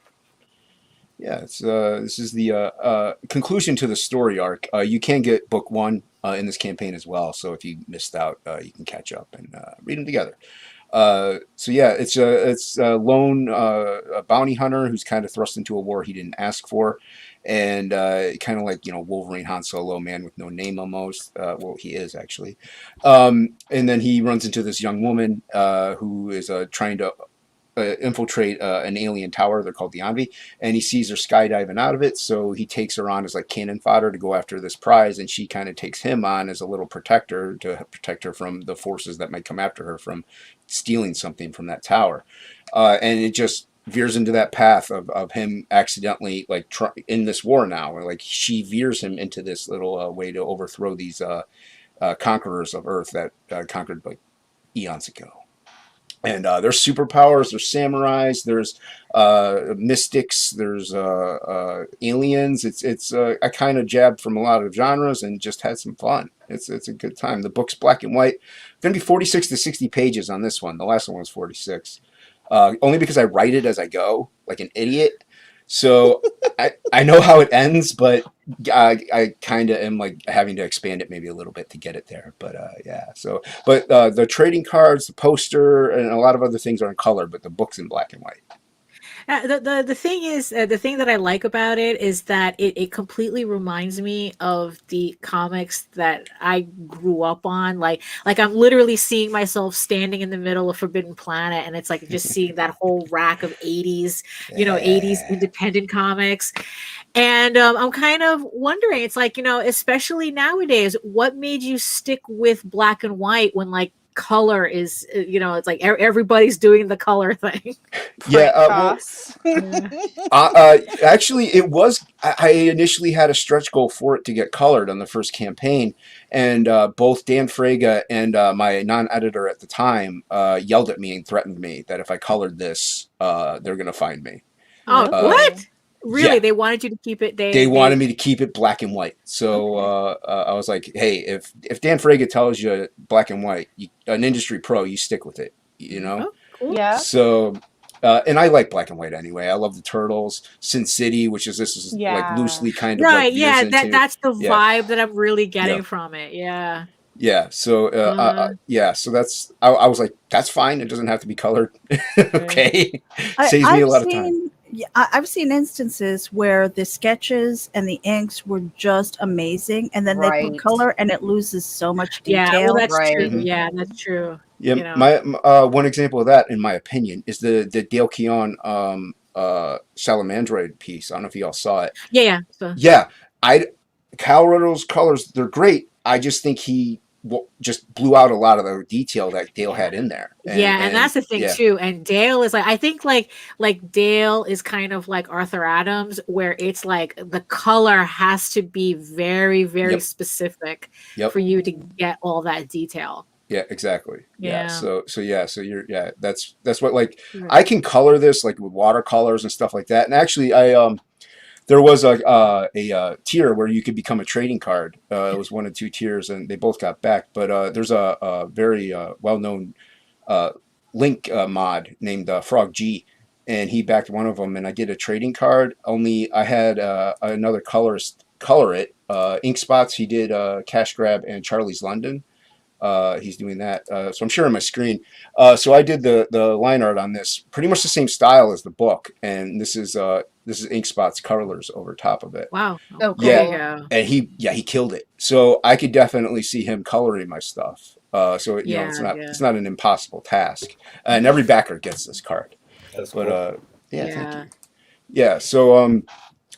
Yeah, it's this is the conclusion to the story arc. You can get book 1 in this campaign as well. So if you missed out, you can catch up and read them together. So yeah, it's a lone bounty hunter who's kind of thrust into a war he didn't ask for, and kind of like Wolverine, Han Solo, man with no name almost. Well, he is actually, and then he runs into this young woman who is trying to infiltrate an alien tower. They're called the Envy, and he sees her skydiving out of it, so he takes her on as like cannon fodder to go after this prize, and she kind of takes him on as a little protector to protect her from the forces that might come after her from stealing something from that tower. And it just veers into that path of him accidentally like in this war now, or like she veers him into this little way to overthrow these conquerors of Earth that conquered like eons ago. And there's superpowers, there's samurais, there's mystics, there's aliens. It's I kind of jabbed from a lot of genres and just had some fun. It's a good time. The book's black and white. Going to be 46 to 60 pages on this one. The last one was 46. Only because I write it as I go, like an idiot. So I know how it ends, but I kind of am like having to expand it maybe a little bit to get it there. But yeah, so but the trading cards, the poster, and a lot of other things are in color, but the book's in black and white. The thing is, the thing that I like about it is that it completely reminds me of the comics that I grew up on. Like I'm literally seeing myself standing in the middle of Forbidden Planet, and it's like just seeing that whole rack of 80s, 80s independent comics. And I'm kind of wondering, it's like, especially nowadays, what made you stick with black and white when like color is, it's like everybody's doing the color thing. Yeah. Actually, it was. I initially had a stretch goal for it to get colored on the first campaign, and both Dan Frega and my non-editor at the time yelled at me and threatened me that if I colored this, they're going to find me. Oh, what? Really? Yeah. They wanted you to keep it. They wanted me to keep it black and white. So I was like, "Hey, if Dan Frega tells you black and white, an industry pro, you stick with it." Oh, cool. Yeah. So, and I like black and white anyway. I love the Turtles, Sin City, which is like loosely kind of right. like Yeah, into, that's the vibe that I'm really getting from it. Yeah. Yeah. So so that's I was like, that's fine. It doesn't have to be colored. Okay, saves me a lot of time. Yeah, I've seen instances where the sketches and the inks were just amazing, and then they put color, and it loses so much detail. Yeah, well, that's true. Mm-hmm. Yeah, that's true. Yeah, my one example of that, in my opinion, is the Dale Keown Salamandroid piece. I don't know if y'all saw it. Yeah. Yeah, Kyle Riddle's colors, they're great. I just think he just blew out a lot of the detail that Dale had in there. And that's the thing yeah. too. And Dale is like, I think like Dale is kind of like Arthur Adams, where it's like the color has to be very, very specific for you to get all that detail. Yeah, exactly. Yeah. So you're that's what, like, I can color this like with watercolors and stuff like that. And actually, there was a tier where you could become a trading card. It was 1 and 2 tiers, and they both got backed. But there's a very well-known Link mod named Frog G, and he backed one of them. And I did a trading card. Only I had another colorist color it. Ink Spots, he did Cash Grab and Charlie's London. He's doing that. So I'm sharing my screen. So I did the line art on this, pretty much the same style as the book, and this is Ink Spot's colors over top of it. Wow. Oh, cool. Yeah, and he killed it. So I could definitely see him coloring my stuff. So it's not an impossible task, and every backer gets this card. That's but cool. thank you. Yeah. So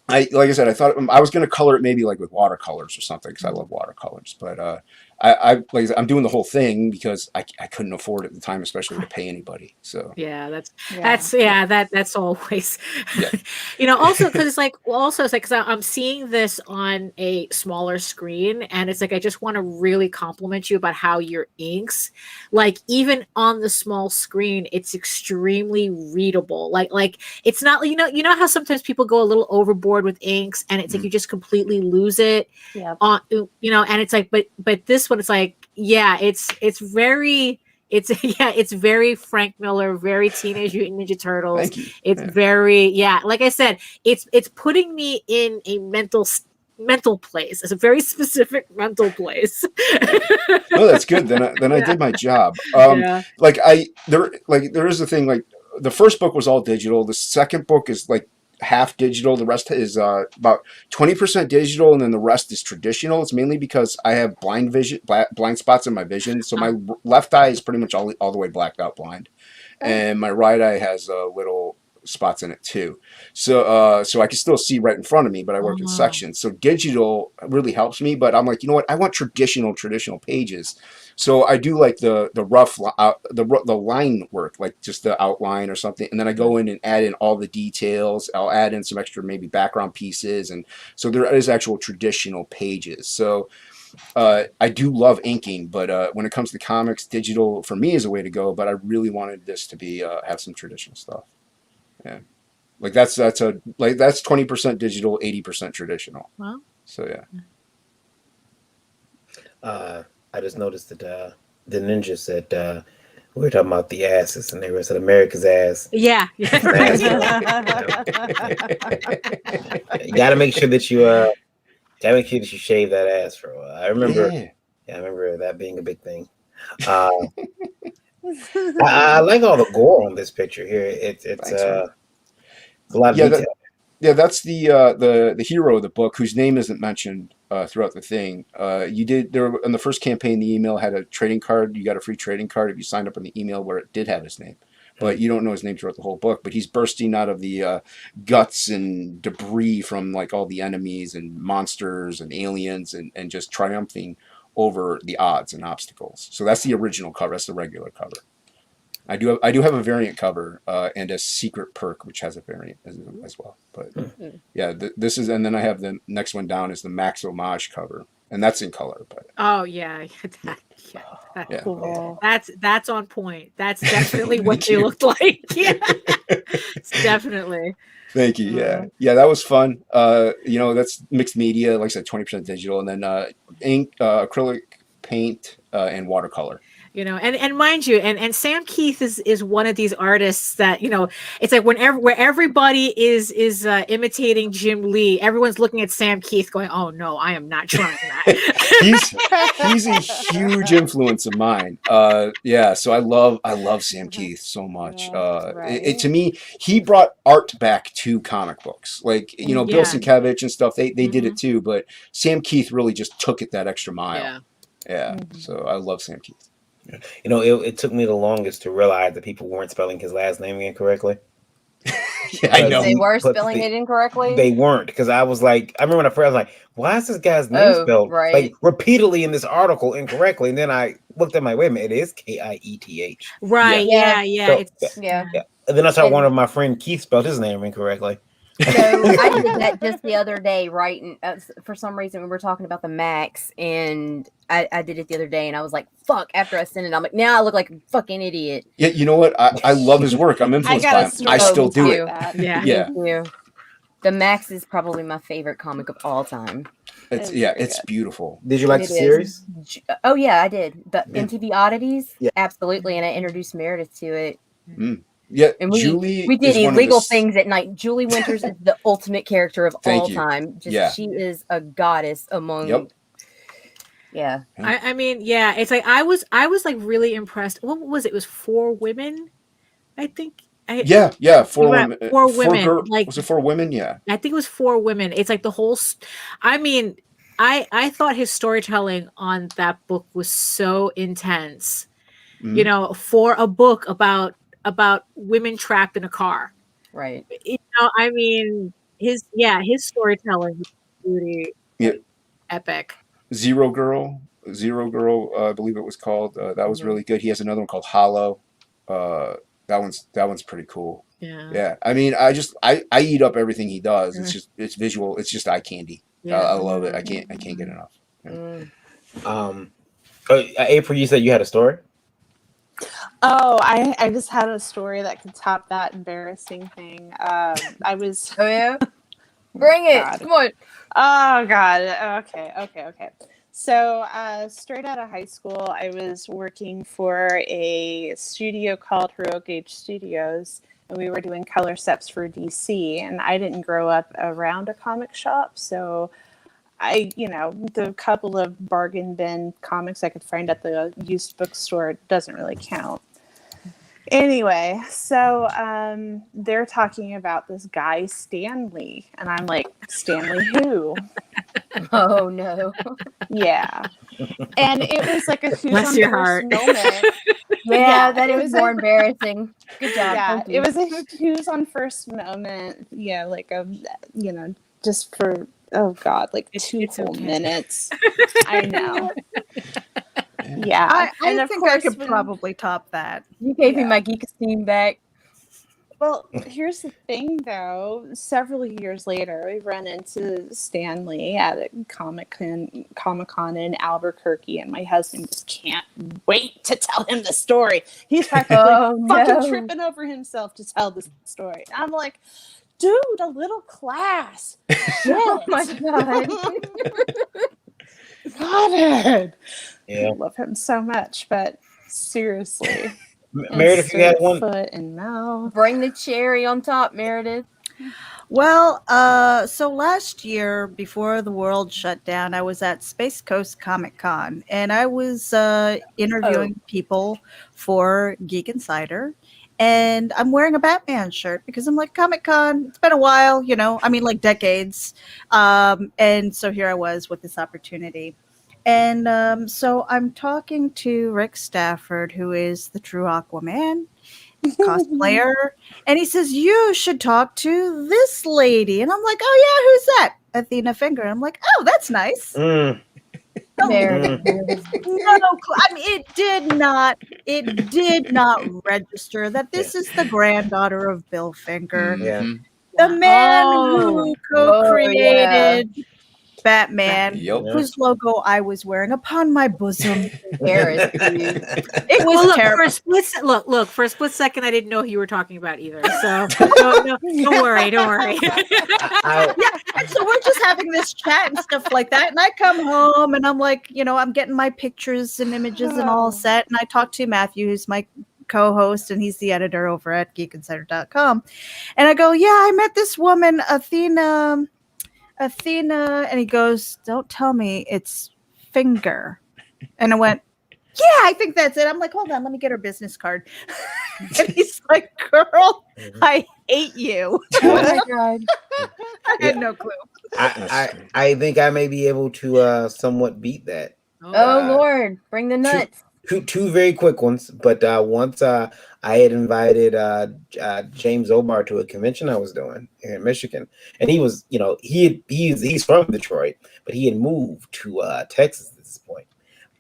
like I said, I thought I was going to color it maybe like with watercolors or something, because I love watercolors. But I'm doing the whole thing because I couldn't afford it at the time, especially to pay anybody. So that's always also because it's like because I'm seeing this on a smaller screen, and it's like I just want to really compliment you about how your inks, like even on the small screen, it's extremely readable. Like it's not you know how sometimes people go a little overboard with inks, and it's like you just completely lose it. Yeah. And it's like but this one, it's like it's very Frank Miller, very Teenage Mutant Ninja Turtles. Thank you. It's very like I said, it's putting me in a mental place. It's a very specific mental place. Oh, that's good. Then I did my job. There is a thing, like the first book was all digital. The second book is like half digital. The rest is about 20% digital, and then the rest is traditional. It's mainly because I have blind spots in my vision. So my left eye is pretty much all the way blacked out blind, and my right eye has little spots in it too. So I can still see right in front of me, but I work in sections. So digital really helps me. But I'm like, you know what? I want traditional pages. So I do like the rough the line work, like just the outline or something, and then I go in and add in all the details. I'll add in some extra maybe background pieces, and so there is actual traditional pages. So I do love inking, but when it comes to comics, digital for me is a way to go. But I really wanted this to be have some traditional stuff. Yeah, like that's 20% digital, 80% traditional. Wow. So yeah. I just noticed that the ninja said we were talking about the asses, and they said America's ass. Yeah. You gotta make sure that you shave that ass for a while. I remember that being a big thing. I like all the gore on this picture here. It's a lot of detail. That's the hero of the book, whose name isn't mentioned throughout the thing. In the first campaign, the email had a trading card. You got a free trading card if you signed up on the email where it did have his name, but you don't know his name throughout the whole book. But he's bursting out of the guts and debris from like all the enemies and monsters and aliens, and just triumphing over the odds and obstacles. So that's the original cover. That's the regular cover. I do have a variant cover and a secret perk which has a variant as well. But this is, and then I have the next one down is the Max Homage cover, and that's in color. But that's cool. That's on point. That's definitely what they looked like. Yeah, it's definitely. Thank you. Yeah, that was fun. That's mixed media. Like I said, 20% digital, and then ink, acrylic paint, and watercolor. And mind you, and Sam Keith is one of these artists that, it's like where everybody is imitating Jim Lee, everyone's looking at Sam Keith going, oh no, I am not trying that. he's a huge influence of mine. So I love Sam Keith so much. To me, he brought art back to comic books. Like, Bill Sienkiewicz and stuff, they did it too, but Sam Keith really just took it that extra mile. So I love Sam Keith. It took me the longest to realize that people weren't spelling his last name incorrectly. Yeah, I know. They were But spelling it incorrectly. They weren't, because I was like, I remember when I first was like, why is this guy's name Oh, spelled right. like repeatedly in this article incorrectly? And then I looked at my wait a minute, it is Kieth. Right. Yeah. Yeah. So, It's Yeah. yeah. And then I saw And- one of my friend Keith spelled his name incorrectly. So I did that just the other day, right? And for some reason, we were talking about the Max, and I did it the other day, and I was like, "Fuck!" After I sent it, I'm like, "Now I look like a fucking idiot." Yeah, you know what? I love his work. I'm I influenced got by a him. story I still to do tell it. that. yeah. Yeah. Thank you. The Max is probably my favorite comic of all time. It's It's very it's good. beautiful. Did you like It the is. series? Oh yeah, I did. The Yeah. MTV Oddities, Yeah. absolutely, and I introduced Meredith to it. Yeah, And Julie we did is one of the illegal s- things at night. Julie Winters is the ultimate character of Thank all you. time. Just Yeah. she is a goddess among. Yep. Yeah. I mean, yeah. It's like I was like really impressed. What was it? It was 4 women, I think. Yeah, 4 You're right, women. 4 women, like- was it 4 women? Yeah. I think it was 4 women. It's like the whole. I mean, I thought his storytelling on that book was so intense. Mhm. You know, for a book about women trapped in a car. Right. You know, I mean, his storytelling is really Yeah. epic. Zero Girl, I believe it was called. That was Mhm. really good. He has another one called Hollow. That one's pretty cool. Yeah. Yeah, I mean, I eat up everything he does. It's visual. It's just eye candy. I love it. I can't get enough. Mm. April, you said you had a story. Oh, I just had a story that could top that embarrassing thing. I was. Oh yeah. Bring it. God. Come on. Oh God. Okay. So, straight out of high school, I was working for a studio called Heroic Age Studios, and we were doing color steps for DC. And I didn't grow up around a comic shop, so the couple of bargain bin comics I could find at the used bookstore doesn't really count. Anyway, so they're talking about this guy, Stanley. And I'm like, Stanley who? Oh no. Yeah. And it was like a who's Bless on your first heart. moment. Yeah, that it is was more a- embarrassing. Good job. Yeah, Thank you. it was a who's on first moment. Yeah, like just for, oh God, like It's 2 whole okay. minutes. I know. Yeah. I And of think I course could when- probably top that. You gave me Yeah. my geek esteem back. Well, here's the thing, though. Several years later, we run into Stanley at a Comic-Con in Albuquerque, and my husband just can't wait to tell him the story. He's practically Oh, fucking no. tripping over himself to tell the story. I'm like, dude, a little class. Oh my Shit. god. Got it. Yeah. I love him so much, but seriously. Meredith, you had one. Foot and mouth. Bring the cherry on top, Meredith. Well, so last year, before the world shut down, I was at Space Coast Comic Con, and I was interviewing people for Geek Insider, and I'm wearing a Batman shirt because I'm like, Comic Con, it's been a while, like decades. And so here I was with this opportunity. And so I'm talking to Rick Stafford, who is the true Aquaman cosplayer, and he says, you should talk to this lady. And I'm like, oh yeah, who's that? Athena Finger. And I'm like, oh, that's nice. Mm. Meredith. I mean, it did not register that this is the granddaughter of Bill Finger, Yeah. the man Oh. who co-created Batman, Yep. whose logo I was wearing upon my bosom. Paris. It was Well, look, terrible. for a split second, I didn't know who you were talking about either. So don't worry. And so we're just having this chat and stuff like that. And I come home and I'm like, I'm getting my pictures and images and all set. And I talk to Matthew, who's my co-host, and he's the editor over at geekinsider.com. And I go, yeah, I met this woman, Athena. And he goes, don't tell me it's Finger. And I went, yeah, I think that's it. I'm like, hold on, let me get her business card. And he's like, girl, I hate you. Oh my god. I had no clue. I think I may be able to somewhat beat that. Oh Lord, bring the nuts. Two very quick ones, but once I had invited James Obar to a convention I was doing here in Michigan, and he was, he's from Detroit, but he had moved to Texas at this point.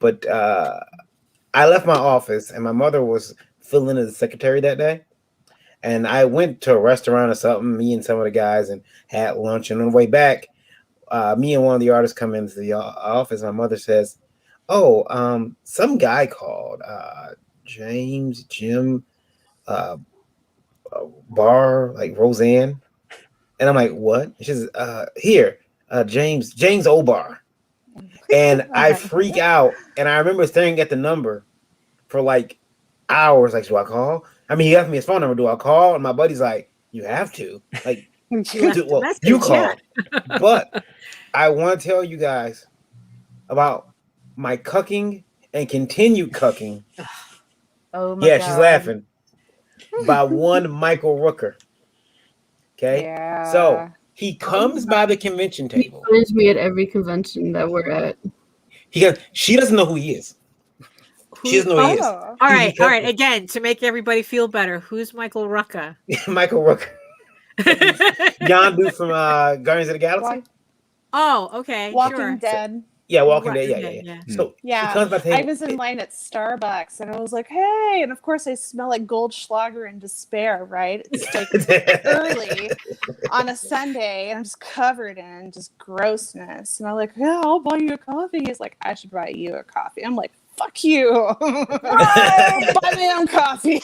But I left my office, and my mother was filling as the secretary that day, and I went to a restaurant or something, me and some of the guys, and had lunch. And on the way back, me and one of the artists come into the office. My mother says, "Oh, some guy called Jim uh, Bar, like Roseanne," and I'm like, "What?" She says, "Here, James Obar," and I freak out. And I remember staring at the number for like hours. Like, do I call? I mean, he asked me his phone number. Do I call? And my buddy's like, "You have to." Like, you call. But I want to tell you guys about my cucking and continued cucking. Oh my yeah, God. she's laughing. By one Michael Rooker. Okay. Yeah. So he comes by the convention He table. finds me at every convention that we're at. She doesn't know who he is. She doesn't know who he is. Oh. All right. Again, to make everybody feel better, who's Michael Rucka? Michael Rooker. Yondu from Guardians of the Galaxy. Oh, okay. Walking sure. Dead. Yeah, Walking Right, Dead. okay, Yeah. yeah. So Yeah, he comes by the table. I was in line at Starbucks and I was like, hey, and of course I smell like Goldschlager and despair, right? It's like early on a Sunday and I'm just covered in just grossness. And I'm like, yeah, I'll buy you a coffee. He's like, I should buy you a coffee. I'm like, fuck you. Buy me own coffee.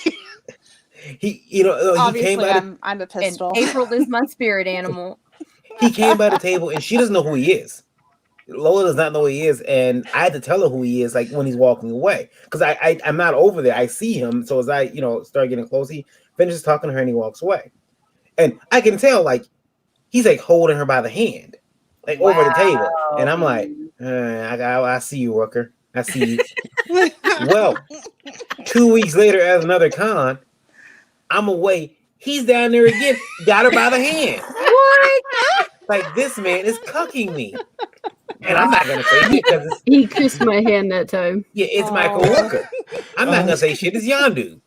He Obviously, came by I'm a And pistol. April is my spirit animal. he came by the table and she doesn't know who he is. Lola does not know who he is, and I had to tell her who he is, like when he's walking away, because I'm not over there. I see him, so as I start getting close, he finishes talking to her and he walks away, and I can tell like he's like holding her by the hand, like over the table, and I'm like, I see you, Rooker. I see you. Well, 2 weeks later at another con, I'm away. He's down there again, got her by the hand. What? Like, this man is cucking me. And I'm not gonna say shit because He kissed my hand that time. it's Michael Rooker. I'm not gonna say shit. It's Yondu.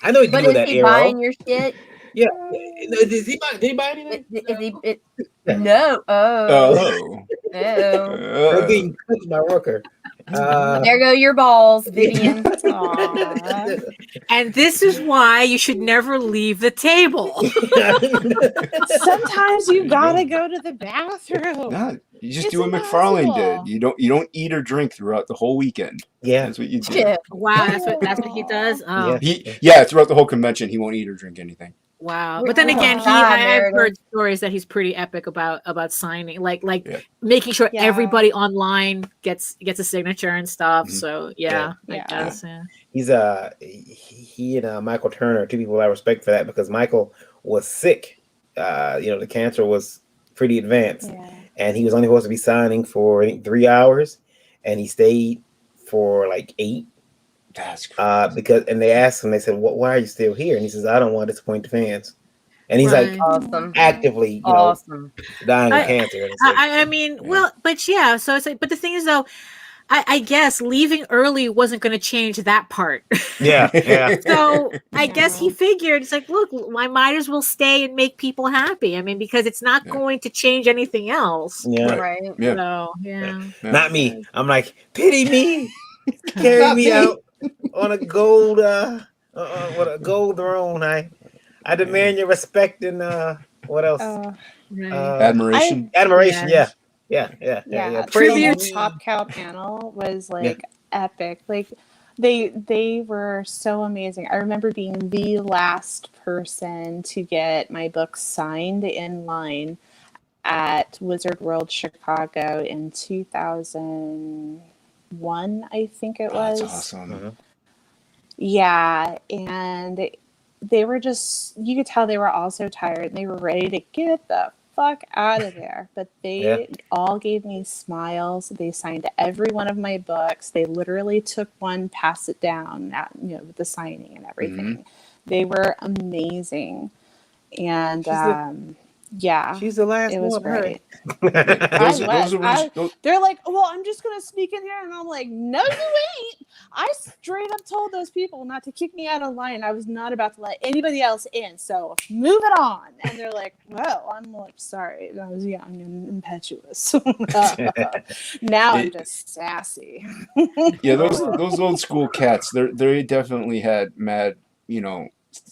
I know he can But do is that he arrow. buying your shit? Yeah. Did he buy anything? No. Oh. No. I'm getting cooked by Rooker. There go your balls, Vivian. Aw. And this is why you should never leave the table. Sometimes you gotta go to the bathroom. Nah, you just It's do what McFarlane impossible. did. You don't eat or drink throughout the whole weekend. Yeah. That's what you do. Yeah. Wow, that's what he does. Oh, Yeah. Throughout the whole convention, he won't eat or drink anything. wow. But then Oh, again, God, I've Meredith. heard stories that he's pretty epic about signing, like Yeah. making sure Yeah. everybody online gets a signature and stuff. Mhm. So Yeah. I guess. Yeah. He's he and Michael Turner, two people I respect for that because Michael was sick. The cancer was pretty advanced, Yeah. and he was only supposed to be signing for I think 3 hours, and he stayed for like 8. That's crazy. Because they asked him, they said, why are you still here? And he says, I don't want to disappoint the fans. And he's Right. like Awesome. actively, Awesome. dying of I- cancer. And it's like, I mean, well, but yeah. So it's like, but the thing is, though, I guess leaving early wasn't going to change that part. yeah. So I guess he Yeah. figured it's like, look, I might as well stay and make people happy. I mean, because it's not Yeah. going to change anything else. Yeah. Right. Yeah. So yeah. Yeah. Not me. I'm like, pity me. Carry Not me me. out on a gold what a gold throne. I demand your respect and what else? Right. Admiration. Admiration. Yes. Yeah. The Praise. whole Top Cow panel was like epic. Like they were so amazing. I remember being the last person to get my book signed in line at Wizard World Chicago in 2001, I think it was. That's awesome. Mhm. Yeah, and they were just, you could tell they were all so tired and they were ready to get the fuck out of there. But they all gave me smiles. They signed every one of my books. They literally took one, passed it down, with the signing and everything. They were amazing. And Yeah, She's the last it was one. great. Those They're like, well, I'm just gonna sneak in here, and I'm like, no, you ain't. I straight up told those people not to kick me out of line. I was not about to let anybody else in, so move it on. And they're like, well, I'm like, sorry, I was young and impetuous. Now I'm just sassy. Yeah, those old school cats, they definitely had mad, you know,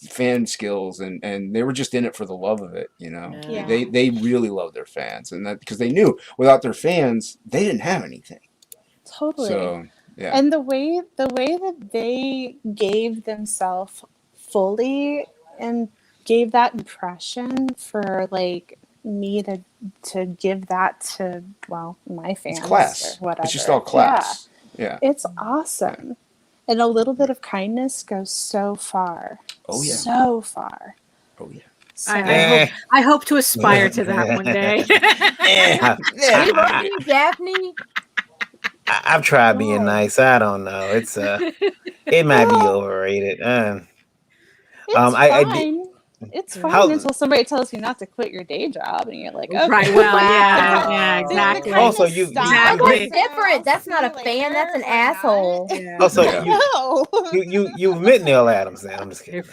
fan skills, and they were just in it for the love of it, you know. Yeah. They really love their fans, and that because they knew without their fans they didn't have anything. Totally. So yeah, And the way that they gave themselves fully and gave that impression for like me to give that to my fans it's class. or whatever. It's just all class. Yeah. It's awesome. And a little bit of kindness goes so far. Oh yeah. So far. Oh yeah. So, I hope to aspire to that one day. Are you working, Daphne? I've tried being nice. I don't know. It's it might be overrated. it's fine. It's fine until somebody tells you not to quit your day job, and you're like, okay, right? Well, wow. yeah, exactly. Also, you That's different. That's not a fan. That's an asshole. Yeah. Also, No. you've met Neil Adams. Then I'm just kidding.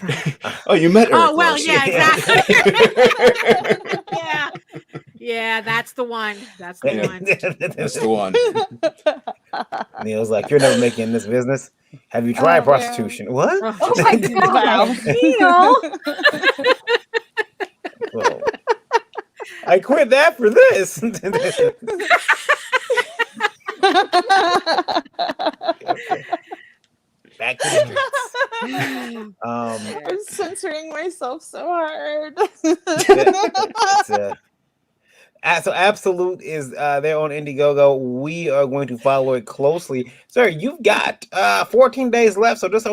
Oh, you met Eric. Oh well, Ross. yeah, exactly. Yeah, that's the one. That's the one. That's the one. Neil's like, you're never making this business. Have you tried prostitution? What? Oh my god, Neil! Well, I quit that for this. Okay. Back to the streets. I'm censoring myself so hard. So Absolute is there on Indiegogo. We are going to follow it closely. Sir, you've got 14 days left, so just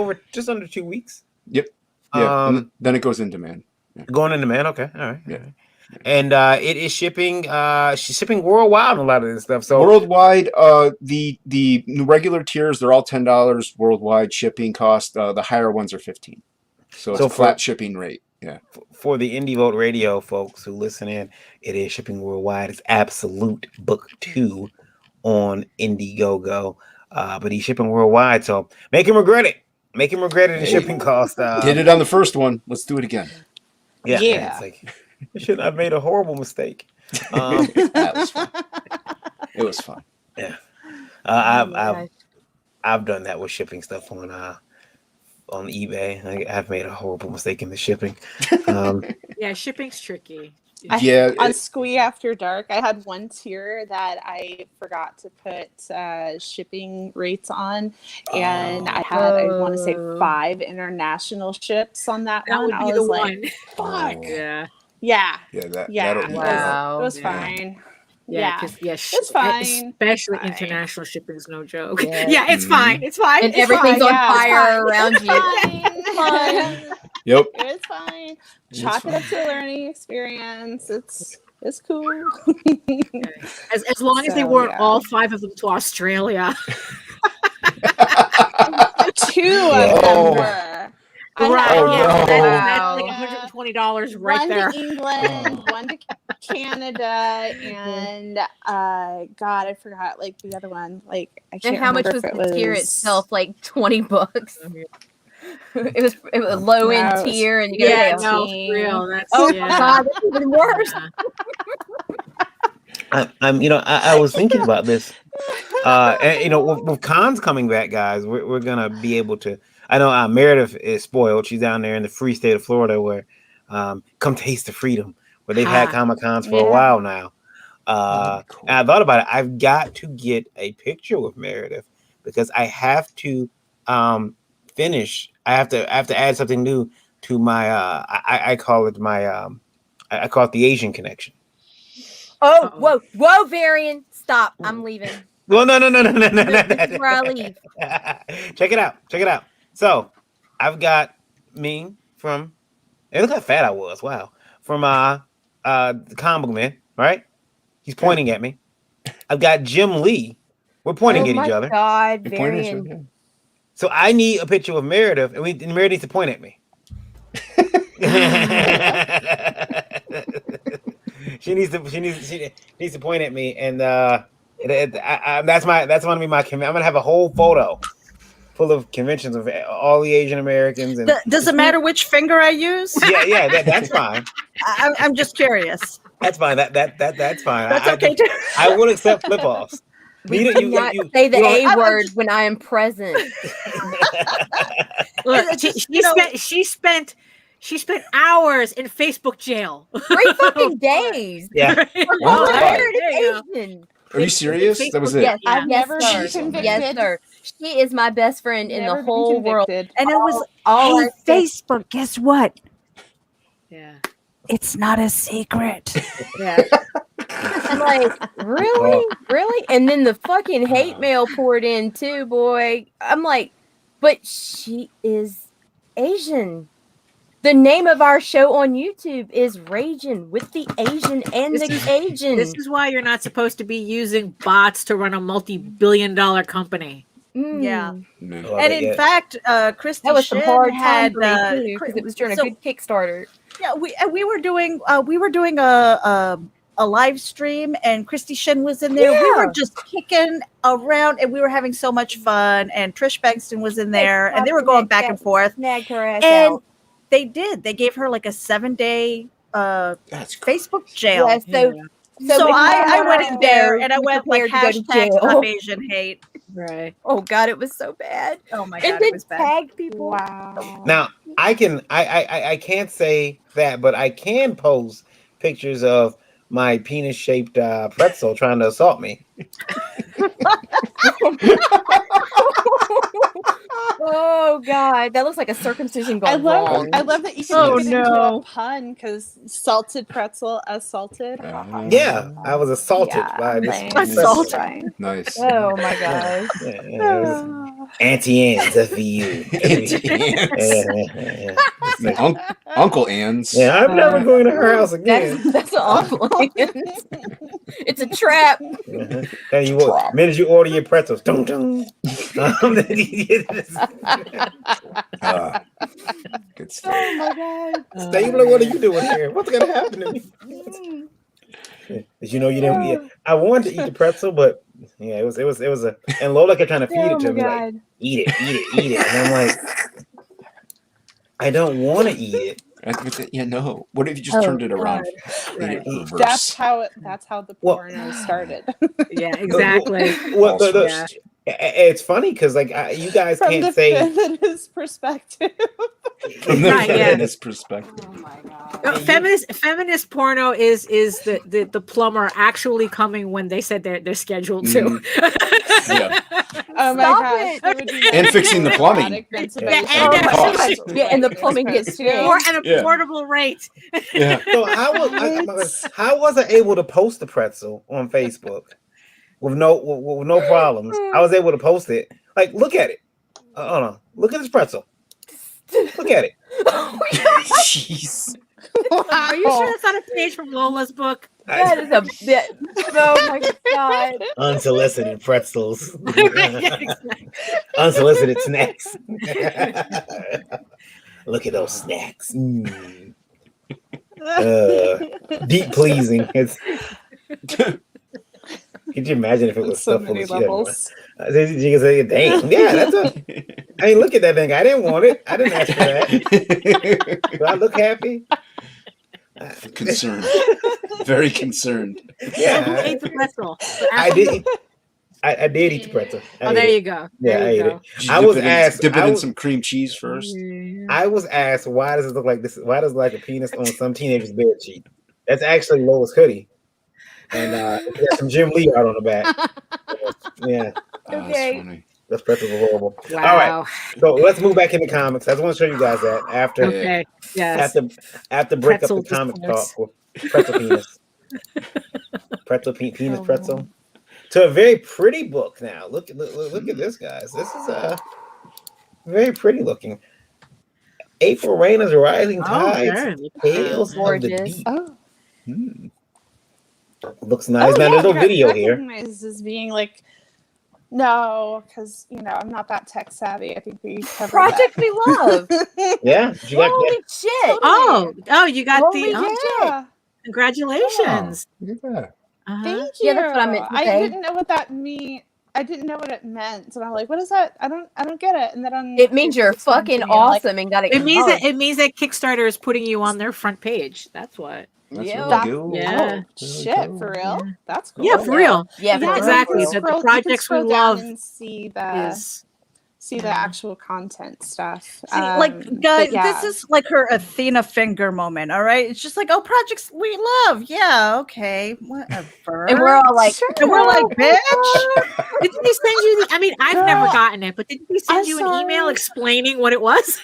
under 2 weeks. Yep. Yeah. And then it goes in demand. Yeah. Going in demand. Okay. All right. Yeah. All right. And it is shipping. She's shipping worldwide on a lot of this stuff. So worldwide, the regular tiers, they're all $10 worldwide shipping cost. The higher ones are $15. So it's a flat shipping rate. Yeah. For the Indie Vote Radio folks who listen in, it is shipping worldwide. It's Absolute Book 2 on Indiegogo. But he's shipping worldwide, so make him regret it. Make him regret it in shipping cost. Did it on the first one. Let's do it again. Yeah. It's like, you should have made a horrible mistake. That was fun. It was fun. Yeah. I've done that with shipping stuff on eBay. I've made a horrible mistake in the shipping. Yeah, shipping's tricky. On Squee After Dark, I had one tier that I forgot to put shipping rates on, and I had I want to say 5 international ships on that one. Would be I the was one. like, "Fuck." Yeah. Yeah. Wow. It was fine. Yeah, it's fine. Especially international shipping is no joke. Yeah, it's fine. It's fine. And it's everything's fine. on fire around you. It's fine. Yep. It's fine. Chalk it up to a learning experience. It's cool. As long as they weren't all 5 of them to Australia. 2 of them were. That's like $120 right one there. To England, one to Canada, and God, I forgot like the other one. Like I can't And how much remember was the tier itself? Like $20. It was a low end tier, and you gotta pay no, for real. That's God, that's even worse. I was thinking about this. And, with cons coming back, guys, we're gonna be able to. I know Meredith is spoiled. She's down there in the free state of Florida, where come taste the freedom, where they've had Comic Cons for a while now. Cool. And I thought about it. I've got to get a picture with Meredith because I have to finish. I have to add something new to my. I call it my. I call it the Asian connection. Oh, whoa, Varian, stop! I'm leaving. Well, no. This is where I leave. Check it out. So, I've got Ming from. Hey, look how fat I was! Wow, from the comic book man, right? He's pointing at me. I've got Jim Lee. We're pointing at each other. God, Varian. So I need a picture of Meredith, and Meredith needs to point at me. She needs to point at me, and that's gonna be my. I'm gonna have a whole photo full of conventions of all the Asian Americans. And Does it matter which finger I use? Yeah, that's fine. I'm just curious. That's fine. That's fine. That's okay too. I will accept flip offs. We do not say the A word when I am present. Look, she spent hours in Facebook jail. 3 fucking days. Yeah. Oh, Asian. Are you serious? That was it. Yes, I've never been sir. convicted. Yes, sir. She is my best friend in Never the been whole world. convicted. And it was all hey, our stuff- Facebook, guess what? Yeah. It's not a secret. Yeah. I'm like, really? And then the fucking hate mail poured in too, boy. I'm like, but she is Asian. The name of our show on YouTube is Ragin' with the Asian and the Cajun. This is why you're not supposed to be using bots to run a multi-billion-dollar company. Yeah. No. And in fact, Christy that was some Shin hard time had for me too, because it was during a good Kickstarter. Yeah, we were doing a live stream, and Christy Shin was in there. We were just kicking around, and we were having so much fun. And Trish Bankston was in there, and they were going back and forth. Snagged her ass And out. they did. They gave her like a 7-day That's Facebook jail. Yeah, So I went in there and I be went like prepared to go to hashtag jail. Stop Asian Hate. Right. Oh God, it was so bad. Oh my And god, then it was bad. tagged people. Wow. Now I can't say that, but I can post pictures of my penis-shaped pretzel trying to assault me. Oh God, that looks like a circumcision I gone love wrong. that you can Oh, make it into no. a pun because salted pretzel assaulted. Yeah, I was assaulted Yeah, by this lame. pretzel. Assaulted. Fine. Nice. Oh my gosh. Yeah, it was Auntie Anne's, that's for you. And Uncle Anne's. Yeah, I'm never going to her house again. That's an awful. It's a trap. And you minute you order your pretzels, dun, dun. Good stuff. Oh my god. Stay like, what are you doing here? What's gonna happen to me? Did you know you didn't? Yeah, I wanted to eat the pretzel, but yeah, it was a. And Lola kept trying to feed it to me, like eat it, and I'm like, I don't want to eat it. Yeah, no. What if you just turned it around? Right. That's how the porno started. Yeah, exactly. Well, Yeah. it's funny because like you guys From can't the say feminist perspective. From the Right, yeah. feminist perspective. Oh my god. No, feminist porno is the plumber actually coming when they said they're scheduled to. Yeah. Oh my Stop gosh. it. There would be And fixing the plumbing. erotic Yeah, masturbation. and Oh my cost. God. Yeah, and the plumbing gets fixed. Or at a Yeah. portable rate. Yeah. So how was I able to post the pretzel on Facebook with no problems? I was able to post it. Like, look at it. Hold on. Look at this pretzel. Look at it. Jeez. Are you sure that's not a page from Lola's book? That is a bit. Oh my God. Unsolicited pretzels. Yeah, exactly. Unsolicited snacks. Look at those snacks. Deep pleasing. It's. Could you imagine if it was So stuff full many of shit? levels. You can say, "Damn, yeah, that's a." I mean, look at that thing. I didn't want it. I didn't ask for that. Do I look happy? Concerned. Very concerned. Who Yeah, ate the pretzel? I did. I did eat the pretzel. I Oh, ate there it. you go. Yeah, There I you ate go. it. Did you I dip was it in- asked. Dip it I in was- some cream cheese first. I was asked, why does it look like this? Why does it look like a penis on some teenager's bed sheet? That's actually Lois hoodie, and it got some Jim Lee out on the back. Yeah, That's Okay. funny. those pretzels are horrible. Wow. All right, so let's move back into comics. I just want to show you guys that after Okay. Yes. after break Pretzel up the comic discourse. talk with pretzel penis, penis pretzel. To a very pretty book now. Look at this, guys. This is very pretty looking. April Rayner's Rising Oh, Tides. very Tales of the gorgeous. Deep. Oh. Hmm. Looks nice. Now there's no video here. As being like, no, because I'm not that tech savvy. I think we covered Project We Love. Yeah, you got Holy shit. Oh, you got Holy the. shit. Yeah. Congratulations. Look at that. Uh-huh. Thank you. Yeah, that's what I meant to I say. didn't know what that mean. I didn't know what it meant, and I'm like, "What is that? I don't get it." And then It means you're explained to fucking me, and I'm like, awesome and got It means that acknowledged. Kickstarter is putting you on their front page. That's what. That's Yeah. really That's cool. Yeah. oh Really shit, cool. for real? Yeah. That's cool. Yeah, for real. Yeah, Yeah, for exactly. real. The you can projects we scroll love down and see the Yeah. actual content stuff. See, like, but guys, yeah. this is like her Athena finger moment. All right, it's just like, oh, projects we love. Yeah, okay, whatever. And we're all like, and we're like, bitch. Didn't they send you the, I mean, I've never Girl, gotten it, but didn't they send I'm you an email sorry. explaining what it was?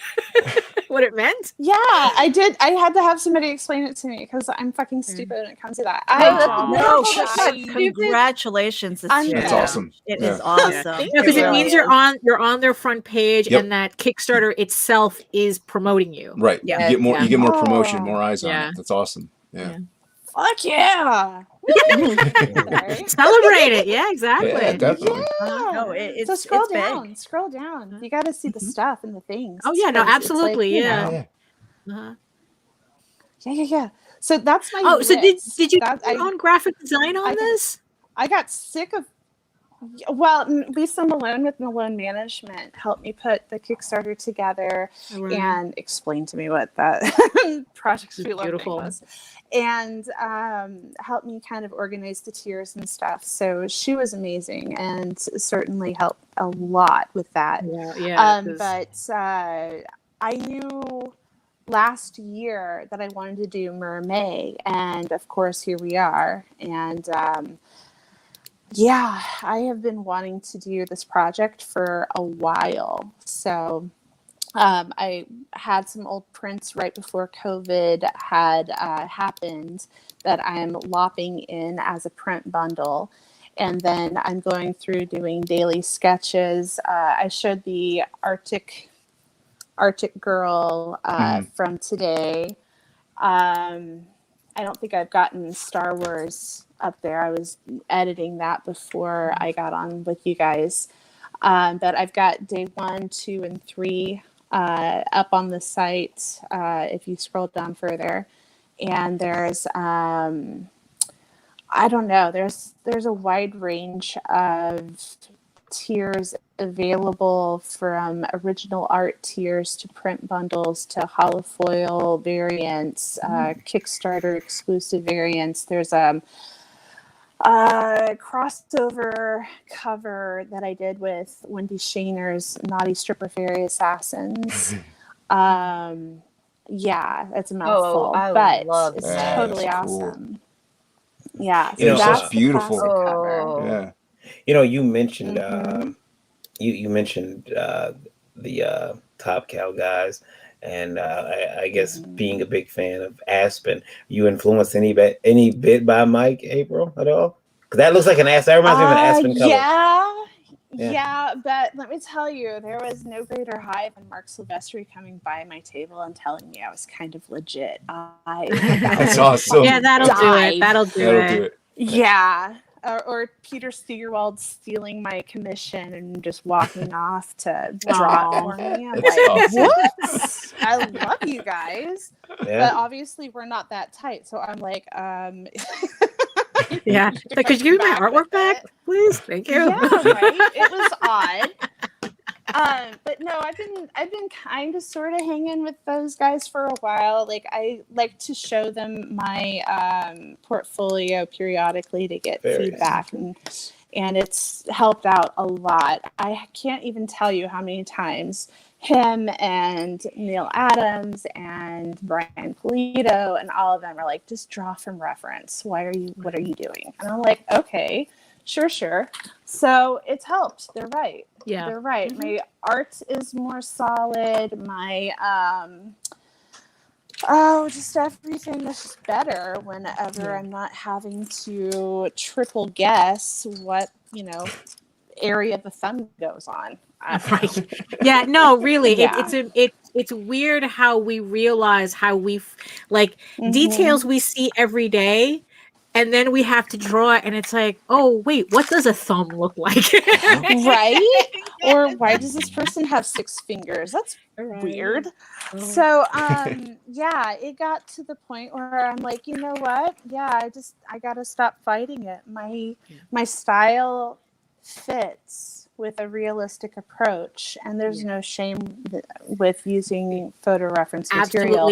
What it meant? Yeah, I did. I had to have somebody explain it to me because I'm fucking stupid when it comes to that. I that's don't not No, That's not know. stupid. congratulations. It's I'm huge. That's Yeah. awesome. It Yeah. is awesome. Thank Because you. it means you're on their front page, Yep. and that Kickstarter itself is promoting you. Right. Yeah. You get more. Yeah. You get more promotion, Oh. more eyes on Yeah. it. That's awesome. Yeah. Fuck yeah! Right? Celebrate it. Yeah, exactly. Yeah, definitely. Yeah. No, it's so scroll it's big. down. Scroll down. You got to see the stuff and the things. Oh, yeah, no, It's absolutely, you yeah. know. Yeah. Uh-huh. Yeah. So that's my. Oh, so list. did you That- do your own graphic design on I- this? I got sick of. Well, Lisa Malone with Malone Management helped me put the Kickstarter together and explain to me what that project we loved Beautiful. was, and helped me kind of organize the tiers and stuff. So she was amazing and certainly helped a lot with that. Yeah. But I knew last year that I wanted to do Mermaid, and of course here we are. And yeah, I have been wanting to do this project for a while. So I had some old prints right before COVID had happened that I'm lopping in as a print bundle. And then I'm going through doing daily sketches. I showed the Arctic Girl from today. I don't think I've gotten Star Wars up there. I was editing that before I got on with you guys. But I've got day 1, 2, and 3 up on the site if you scroll down further. And there's I don't know, there's a wide range of tiers available, from original art tiers to print bundles to holofoil variants, Kickstarter exclusive variants. There's a crossover cover that I did with Wendy Shainer's Naughty Stripper Fairy Assassins. Yeah, it's a mouthful, I but love it's that. totally That's cool. awesome. Yeah, You know, so that's that's beautiful. the classic cover. Oh. Yeah. You know, you mentioned Mhm. you mentioned the Top Cow guys, and I guess being a big fan of Aspen, you influenced any bit by Mike April at all? Because that looks like an Aspen. That reminds me of an Aspen cover. Yeah, but let me tell you, there was no greater high than Mark Silvestri coming by my table and telling me I was kind of legit. That's awesome. Yeah, that'll do it. That'll do That'll it. do it. Yeah. Or Peter Steigerwald stealing my commission and just walking off to draw it for me. I'm That's like, awesome. what? I love you guys. But Yeah. obviously we're not that tight. So I'm like, Yeah. Like, could you give me my back artwork with back, it. please? Thank you. Yeah, right. It was odd. But no, I've been kind of sort of hanging with those guys for a while. Like, I like to show them my portfolio periodically to get Very feedback, and it's helped out a lot. I can't even tell you how many times him and Neil Adams and Brian Polito and all of them are like, just draw from reference. What are you doing? And I'm like, okay, sure. So it's helped. They're right. Yeah. They're right. My art is more solid. My just everything is just better whenever I'm not having to triple guess what, area the thumb goes on. Right. Yeah, no, really. Yeah. It's weird how we realize how details we see every day, and then we have to draw it, and it's like, oh wait, what does a thumb look like? Right? Or why does this person have 6 fingers? That's Right. weird. Oh. So yeah, it got to the point where I'm like, you know what? Yeah, I gotta stop fighting it. My style fits with a realistic approach, and there's no shame with using photo reference material.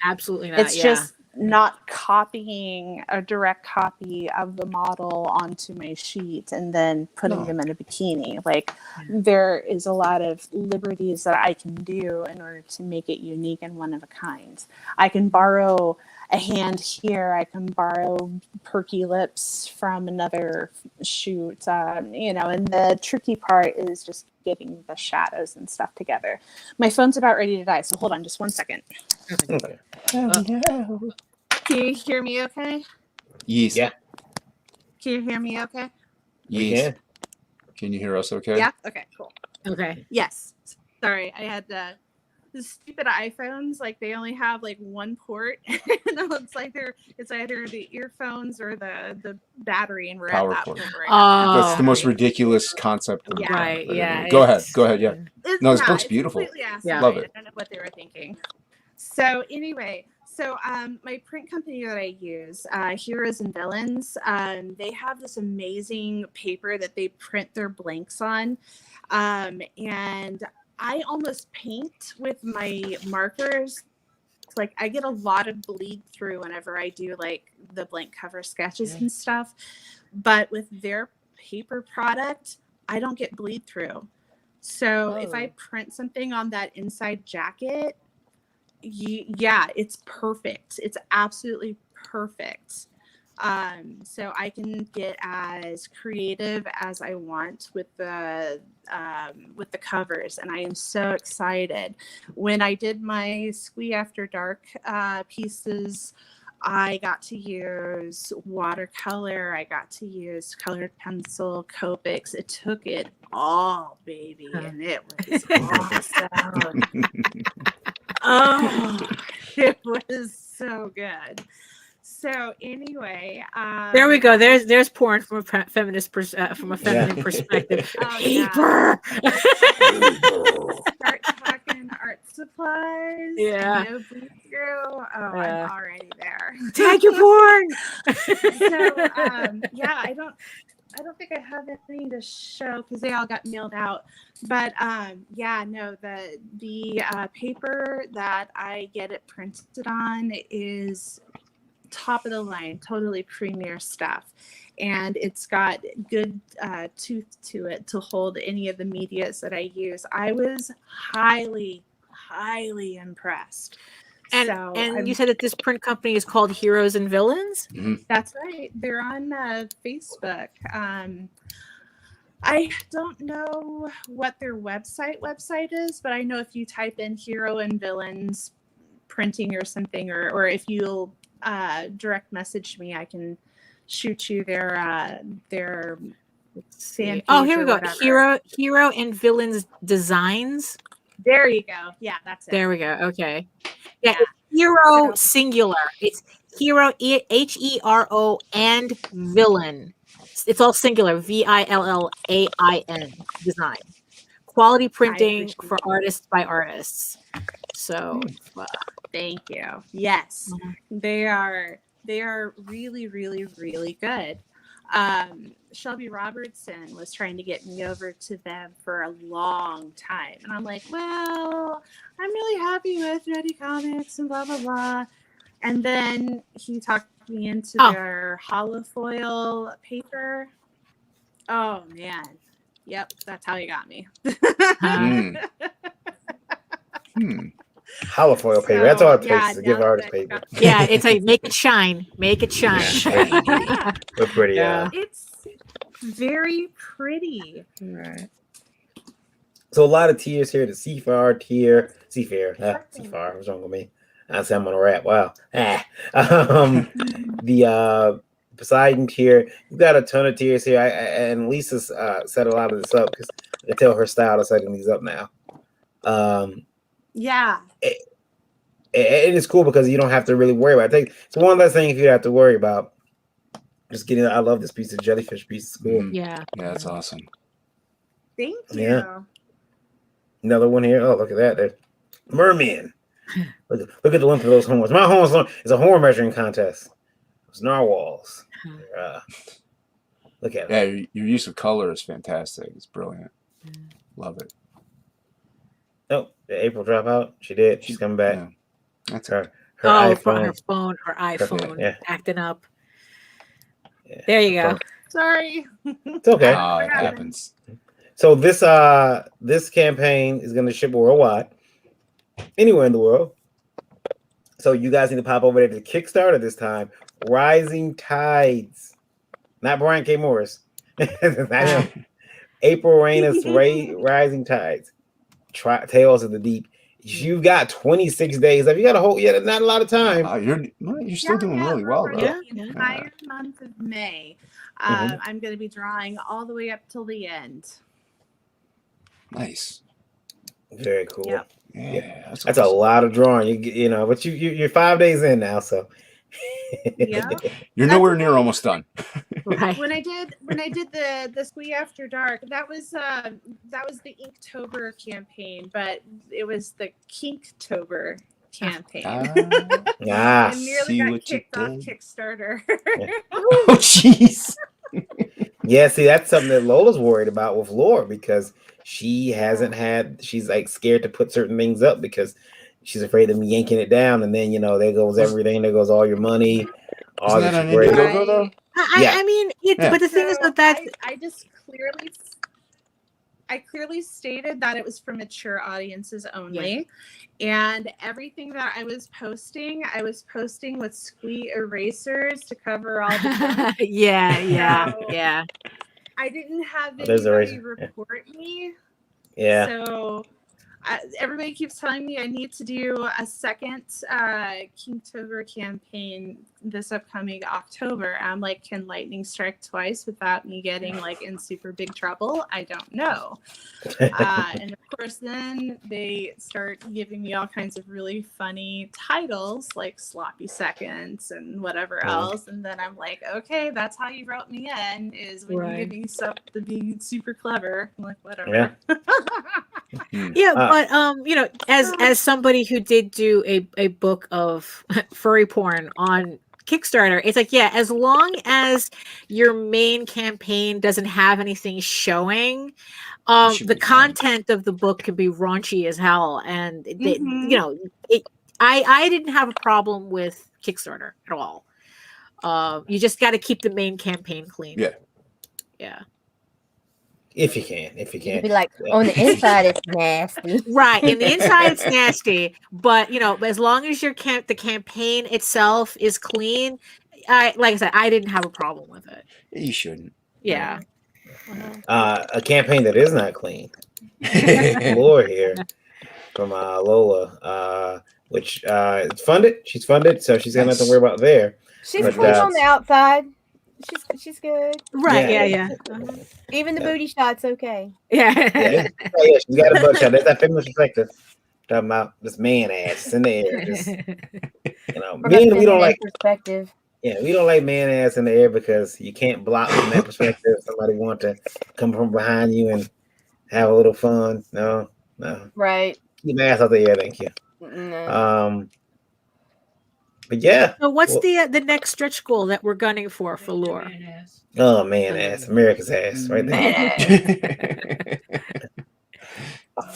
Absolutely not. It's just not copying a direct copy of the model onto my sheet and then putting them in a bikini. Like, there is a lot of liberties that I can do in order to make it unique and one of a kind. I can borrow a hand here. I can borrow perky lips from another shoot, you know, and the tricky part is just getting the shadows and stuff together. My phone's about ready to die, so hold on just 1 second. Okay. Oh no. Can you hear me okay? Yes. Yeah. Can you hear me okay? We Yes. can. Can you hear us okay? Yeah? Okay, cool. Okay. Yes. Sorry, I had the stupid iPhones, like they only have like one port, and it's like it's either the earphones or the battery, and we're Power at that cord. point right now. That's the most ridiculous concept. Of the Yeah. planet, Right, but yeah, anyway. Go ahead. it's- Go ahead. Yeah. No, this book's beautiful. Completely asinine. Yeah. Love it. I don't know what they were thinking. So anyway, my print company that I use, Heroes and Villains, they have this amazing paper that they print their blanks on, and I almost paint with my markers. Like, I get a lot of bleed through whenever I do like the blank cover sketches and stuff, but with their paper product, I don't get bleed through. So if I print something on that inside jacket, yeah, it's perfect. It's absolutely perfect. So I can get as creative as I want with the covers, and I am so excited. When I did my Squee After Dark pieces, I got to use watercolor. I got to use colored pencil, Copics. It took it all, baby, and it was awesome. Oh, it was so good. So anyway, There we go. There's porn from a feminist from a feminine perspective. Oh, yeah. Paper. Start talking art supplies. Yeah. No bleed through. Oh, I'm already there. Tag your porn. So yeah, I don't think I have anything to show because they all got mailed out. But yeah, no, the paper that I get it printed on is top of the line, totally premier stuff, and it's got good tooth to it to hold any of the medias that I use. I was highly impressed. And you said that this print company is called Heroes and Villains? That's right. They're on Facebook. I don't know what their website is, but I know if you type in Hero and Villains printing or something, or if you'll direct message me, I can shoot you their fan page. Oh, here we go. Whatever. Hero and Villains Designs. There you go. Yeah, that's it. There we go. Okay. Yeah. Hero singular. It's Hero HERO and Villain. It's all singular. VILLAIN design. Quality printing for artists by artists. So thank you. Yes, they are really, really, really good. Shelby Robertson was trying to get me over to them for a long time, and I'm like, well, I'm really happy with Ready Comics and blah blah blah. And then he talked me into their holofoil paper. Oh man, yep, that's how he got me. Holofoil paper. That's all it takes to give artist paper. Yeah, it's like make it shine. Make it shine. Look pretty. It's very pretty. Right. So a lot of tiers here. The Seafar tier. Seafar. What's wrong with me? I said I'm on a rap. Wow. The Poseidon tier. You got a ton of tiers here. And Lisa's set a lot of this up because I can tell her style is setting these up now. Yeah. It is cool because you don't have to really worry about it. It's one less thing if you have to worry about. Just getting. I love this piece of jellyfish piece. It's cool. Mhm. Yeah. Yeah, that's awesome. Thank you. Yeah. Another one here. Oh, look at that. There's merman. Look at the length of those horns. My horns is a horn measuring contest. It's narwhals. Look at it. Yeah, your use of color is fantastic. It's brilliant. Love it. Oh, did April drop out? She did. She's coming back. Yeah. That's Her Oh, iPhone. her iPhone Yeah. acting up. Yeah. There you go. Sorry. It's okay. it happens. So this campaign is going to ship worldwide, anywhere in the world. So you guys need to pop over there to Kickstarter this time. Rising Tides, not Brian K. Morris, not him. April Raina's Rising Tides, Tales of the Deep. You've got 26 days. Have you got a whole? Yeah, not a lot of time. You're still doing really well, though. The entire month of May. I'm going to be drawing all the way up till the end. Nice. Very cool. Yep. Yeah, that's awesome. a lot of drawing. You know, but you're 5 days in now, so Yeah. You're nowhere near almost done. Right. When I did the Squee After Dark, that was the Inktober campaign, but it was the Kinktober campaign. I nearly got kicked off Kickstarter. Oh, jeez. Yeah, see, that's something that Lola's worried about with lore because she hasn't had. She's like scared to put certain things up because she's afraid of me yanking it down, and then there goes everything. There goes all your money. All Isn't that on Indiegogo though? I mean, but the thing is that I just clearly stated that it was for mature audiences only, and everything that I was posting with squee erasers to cover all the yeah. I didn't have There's anybody eraser. report me. Yeah. So everybody keeps telling me I need to do a second Kinktober campaign this upcoming October. I'm like, can lightning strike twice without me getting like in super big trouble? I don't know. And of course, then they start giving me all kinds of really funny titles like Sloppy Seconds and whatever else. And then I'm like, okay, that's how you wrote me in, is when you give me stuff to be super clever. I'm like, whatever. Yeah, but as somebody who did do a book of furry porn on Kickstarter, it's like, yeah, as long as your main campaign doesn't have anything showing, the content of the book can be raunchy as hell, and I didn't have a problem with Kickstarter at all. You just got to keep the main campaign clean. Yeah. If you can. You could be like, on the inside it's nasty. Right. In the inside it's nasty. But as long as the campaign itself is clean, like I said, I didn't have a problem with it. You shouldn't. Yeah. A campaign that is not clean. Lore here from Lola, which it's funded. She's funded, so she's got nothing to worry about there. She's clean on the outside. She's good. Right, yeah. Even the booty shot's okay. Yeah. Yeah, she's got a butt shot. That's that feminist perspective. Talking about this man ass in the air. Just, men, we don't like perspective. Yeah, we don't like man ass in the air because you can't block from that perspective. Somebody want to come from behind you and have a little fun. No. Right. Keep my ass out the air, thank you. No. But yeah. So what's the next stretch goal that we're gunning for lore? Oh, man ass. America's ass right there.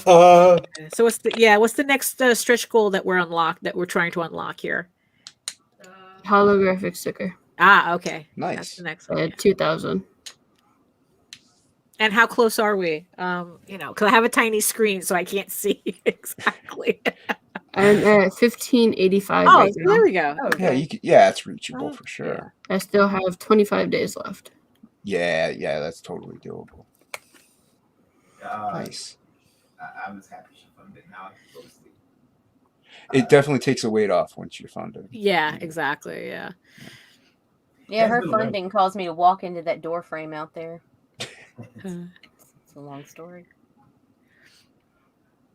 So what's the next stretch goal that we're trying to unlock here? Holographic sticker. Okay. Nice. That's the next one. 2,000. And how close are we? Because I have a tiny screen, so I can't see exactly. I'm at 1585 Oh, right so now. there we go. Okay. Yeah, it's reachable for sure. I still have 25 days left. Yeah, that's totally doable. Nice. I'm just happy she funded it now. It definitely takes a weight off once you're funded. Yeah, exactly. Yeah. Yeah, her funding caused me to walk into that door frame out there. It's a long story.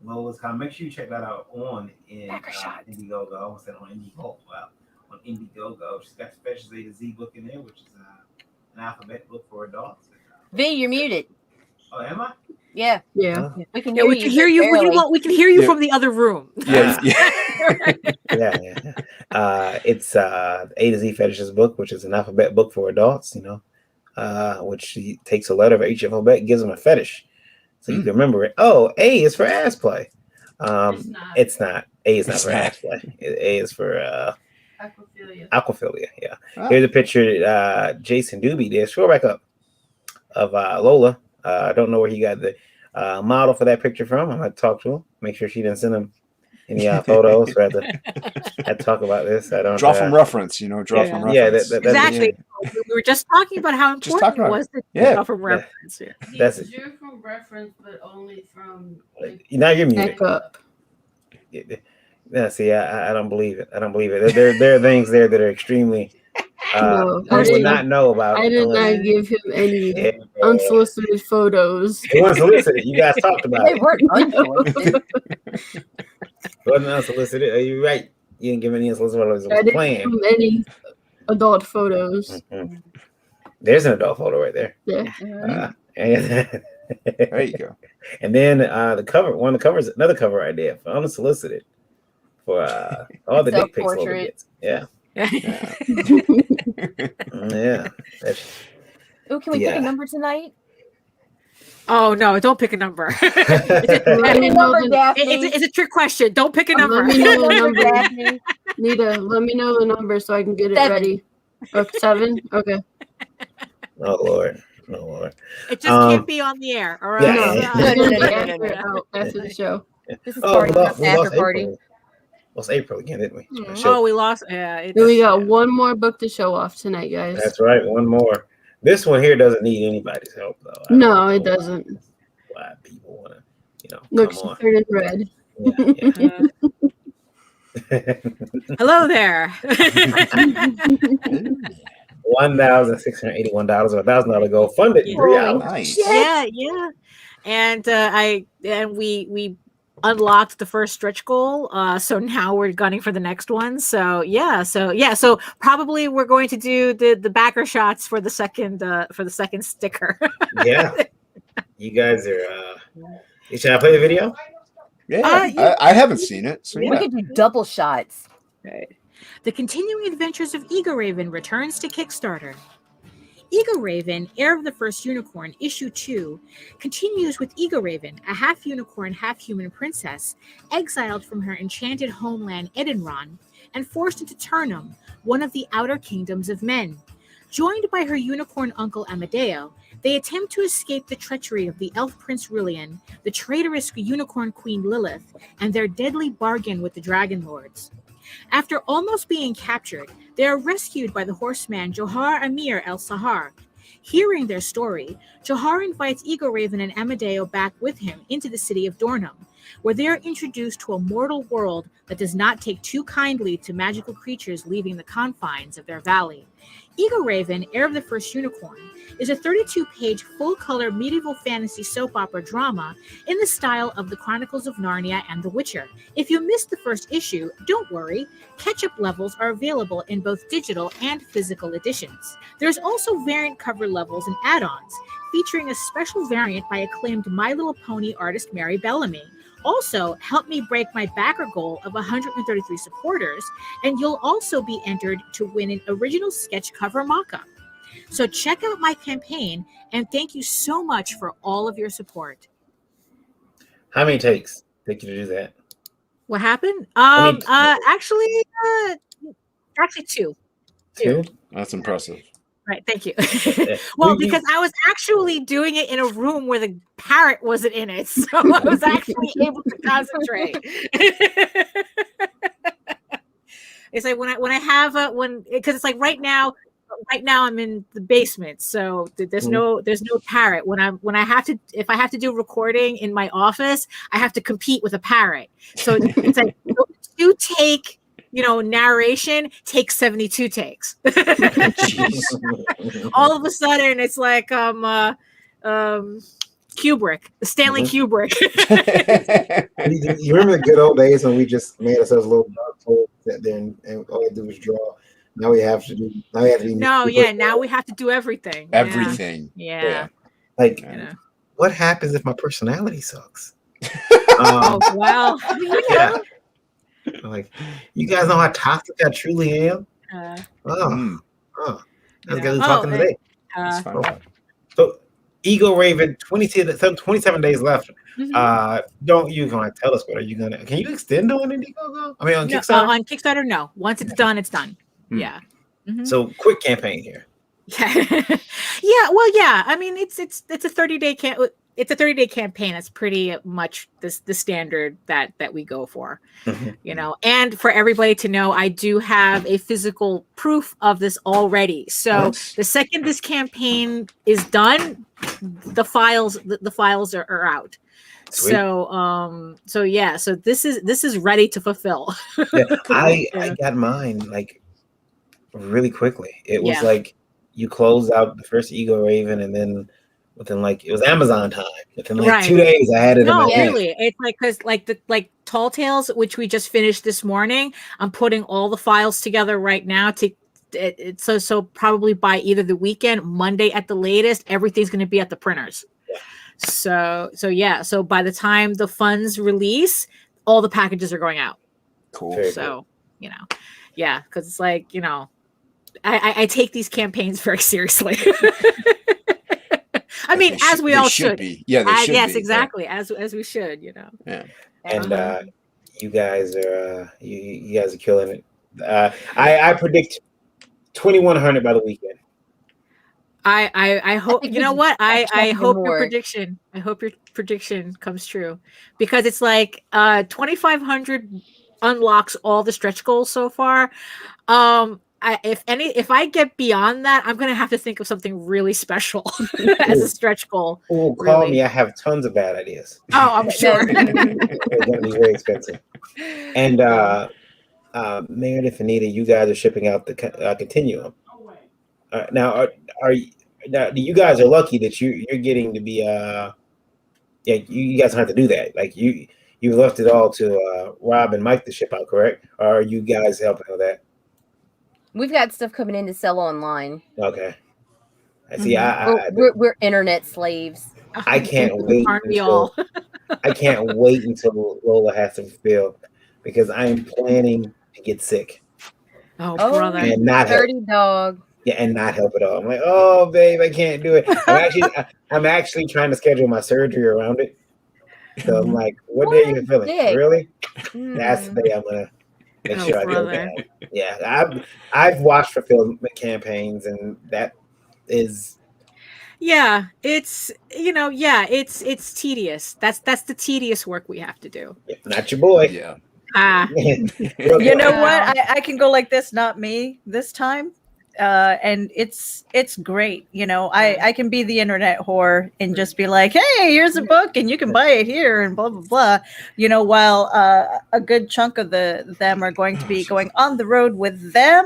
Lola's Con. Make sure you check that out on Indiegogo. I almost said on Indiegogo. Well, on Indiegogo, she's got Special A to Z book in there, which is An alphabet book for adults. V, you're muted. Oh, am I? Yeah, Yeah. we can Yeah, hear we you. can hear but you. barely. We can hear you Yeah. from the other room. Yeah, Yeah. It's A to Z Fetishes book, which is an alphabet book for adults. Which takes a letter of each alphabet and gives them a fetish, so you can remember it. Oh, A is for ass play. It's not. A is not It's for not. ass play. A is for Aquaphilia. aquaphilia. Yeah. Ah. Here's a picture Jason Doobie did. Scroll back up of Lola. I don't know where he got the model for that picture from. I'm gonna talk to him. Make sure she didn't send him any photos. So I had to talk about this. I don't draw from reference, draw from reference. Yeah, that's Exactly. We were just talking about how Just important talking it about was to Yeah. draw from reference. Yeah. That's He drew from reference, but only from now you're muted. back up. Yeah, see, I don't believe it. I don't believe it. There are things there that are extremely No, I would not know about. I did not give him any Yeah. unsolicited photos. It wasn't solicited. You guys talked about They it. weren't unsolicited. It wasn't unsolicited. You're right. You didn't give any unsolicited photos. It I was didn't planned. give him any adult photos. Mhm. There's an adult photo right there. Yeah. And There you go. And then the cover, one of the covers, another cover idea for unsolicited for all the dick pics Lola Self-portrait. gets. Yeah, Yeah. yeah. Oh, can we pick Yeah. a number tonight? Oh no! Don't pick a number. Let Pick me a know number, the- Daphne. It's a trick question. Don't pick a number. Let me Pick a know the number, number. Daphne. Nita, let me know the number so I can get it 7. ready. Okay, 7? Okay. Oh Lord, oh Lord. It just can't be on the air. All right. Yeah. No, Yeah. it's gonna be No. after the show. This is Oh, party, we not lost after party. April. Lost April again, didn't we? Mhm. Show. Oh, we lost. Yeah. Then we got one more book to show off tonight, guys. That's right. One more. This one here doesn't need anybody's help though. I No, don't it know doesn't. Why people want to, Looks come on. turning red. Yeah, Hello there. $1,681 or $1,000 goal funded in 3 hours. Nice. yeah. And we unlocked the first stretch goal. So now we're gunning for the next one. So probably we're going to do the backer shots for the second sticker. Yeah, you guys are. Should I play the video? Yeah. I haven't seen it, so We yeah. could do double shots. The Continuing Adventures of Egoraven returns to Kickstarter. Egoraven, Heir of the First Unicorn, Issue 2, continues with Egoraven, a half-unicorn, half-human princess, exiled from her enchanted homeland Edenron, and forced into Turnum, one of the outer kingdoms of men. Joined by her unicorn uncle Amadeo, they attempt to escape the treachery of the elf prince Rillian, the traitorous unicorn queen Lilith, and their deadly bargain with the dragon lords. After almost being captured, they are rescued by the horseman Johar Amir El Sahar. Hearing their story, Johar invites Egoraven and Amadeo back with him into the city of Dornum, where they are introduced to a mortal world that does not take too kindly to magical creatures leaving the confines of their valley. Egoraven, Heir of the First Unicorn, is a 32-page full-color medieval fantasy soap opera drama in the style of the Chronicles of Narnia and The Witcher. If you missed the first issue, don't worry. Catch-up levels are available in both digital and physical editions. There's also variant cover levels and add-ons, featuring a special variant by acclaimed My Little Pony artist Mary Bellamy. Also, help me break my backer goal of 133 supporters, and you'll also be entered to win an original sketch cover mock-up. So check out my campaign, and thank you so much for all of your support. How many takes take you to do that? What happened? many- Actually, two. Two? That's impressive. Right, thank you. Yeah. Well, We- because I was actually doing it in a room where the parrot wasn't in it, so I was actually able to concentrate. It's like when I have because it's like right now I'm in the basement, so there's no parrot. When I have to, if I have to do recording in my office, I have to compete with a parrot. So it's like you take. Narration takes 72 takes. All of a sudden, it's like Kubrick, Stanley Kubrick. You remember the good old days when we just made ourselves little dark holes, sat there and all we do was draw Now we have to do. Now we have to do. No, yeah. Now we have to do everything. Yeah. Everything. Yeah. Like, You know. what happens if my personality sucks? Oh well. Yeah. Like, you guys know how toxic I truly am. Mm. I You was know. talking today. Let's find out. So, Egoraven, 27 days left. Mhm. Don't you gonna tell us what are you gonna? Can you extend on Indiegogo? I mean, on No, Kickstarter. on Kickstarter, no. Once it's done, it's done. Yeah. Mhm. So, quick campaign here. Yeah. Yeah. Well, yeah. I mean, it's a 30-day it's a 30-day campaign. That's pretty much the standard that we go for. You know, and for everybody to know, I do have a physical proof of this already. So Nice. the second this campaign is done, the files are out. Sweet. So yeah, so this is ready to fulfill. Yeah, I got mine like really quickly. It was Yeah. like you closed out the first Egoraven, and then within like it was Amazon time. Within like Right. 2 days, I had it in No, my hand. really. It's like because like Tall Tales, which we just finished this morning. I'm putting all the files together right now so probably by either the weekend, Monday at the latest, everything's going to be at the printers. So yeah. So by the time the funds release, all the packages are going out. Cool. Very So you know, yeah, because it's like, you know, I take these campaigns very seriously. I mean, as we all should. Be. Yeah, they should yes, be. exactly. Yeah. As we should, you know. Yeah. And you guys are you guys are killing it. I predict 2,100 by the weekend. I hope, you know what? I hope your more. prediction. I hope your prediction comes true, because it's like 2,500 unlocks all the stretch goals so far. If I get beyond that, I'm gonna have to think of something really special as a stretch goal. Oh, call me! I have tons of bad ideas. Oh, I'm sure. It's gonna be very expensive. And Meredith and Anita, you guys are shipping out the Continuum. Now, you guys are lucky that you're getting to be you guys don't have to do that. Like you left it all to Rob and Mike to ship out, correct? Or are you guys helping with that? We've got stuff coming in to sell online. Okay. I see. We're internet slaves. I can't wait. Aren't we all? I can't wait until Lola has to fulfill, because I am planning to get sick. Oh, brother. And not help. Dirty dog. Yeah, and not help at all. I'm like, oh, babe, I can't do it. I'm actually trying to schedule my surgery around it. So I'm like, what day are you feeling? Dick. Really? That's the day I'm gonna make sure I go down. Yeah, I've watched fulfillment campaigns, and that is. Yeah, it's it's tedious. That's the tedious work we have to do. Not your boy. Yeah. You know what? I can go like this, not me this time. And it's great. You know, I can be the internet whore and just be like, hey, here's a book and you can buy it here and blah, blah, blah. You know, while a good chunk of them are going to be going on the road with them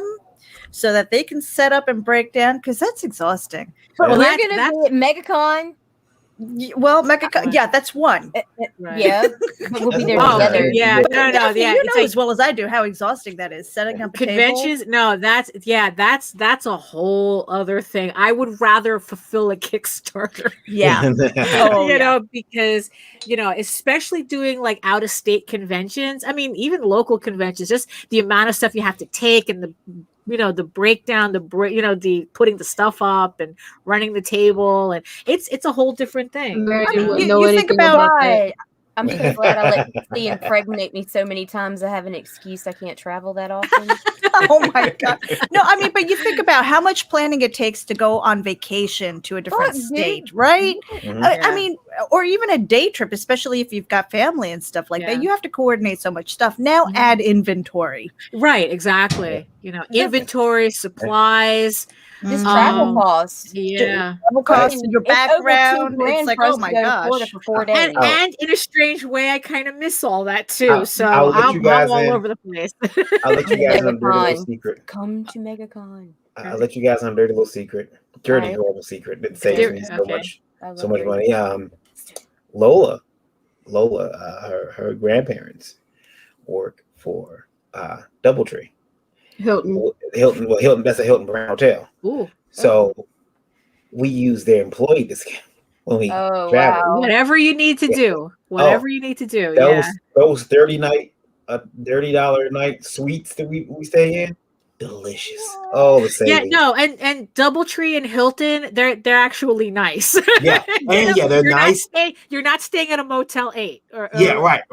so that they can set up and break down, because that's exhausting. But we're going to be at MegaCon. Well, MegaCon, yeah, that's one. Right. Yeah, but we'll be there together. Yeah, no, yeah. You It's know like as well as I do how exhausting that is, setting up a conventions. table. No, that's a whole other thing. I would rather fulfill a Kickstarter. Yeah. You know, because, you know, especially doing like out of state conventions. I mean, even local conventions, just the amount of stuff you have to take, and the breakdown, the putting the stuff up and running the table, and it's a whole different thing. You think about it. I'm so glad I let Lee impregnate me so many times. I have an excuse I can't travel that often. Oh my God. No, I mean, but you think about how much planning it takes to go on vacation to a different state, right? I mean, or even a day trip, especially if you've got family and stuff like that. You have to coordinate so much stuff. Now add inventory. Right, exactly. You know, inventory, supplies. Just travel costs. Yeah. Travel costs, your background. It's like, oh my gosh. For 4 days. And in a strange way, I kind of miss all that too. So I'm all over the place. I'll let you guys on a dirty little secret. Come to MegaCon. I'll let you guys on a dirty little secret. Dirty horrible secret that saves me so much money. Lola, her grandparents work for DoubleTree, Hilton. Hilton. Well, Hilton. That's a Hilton brand hotel. Ooh. So we use their employee discount when we Oh, travel. wow. Whatever you need to do. Whatever you need to do. Yeah. Those $30 a night suites that we stay in, delicious. Oh, the Yeah, savings. no, and DoubleTree and Hilton, they're actually nice. Yeah, and yeah, they're nice. You're not staying at a Motel 8 or Yeah, right.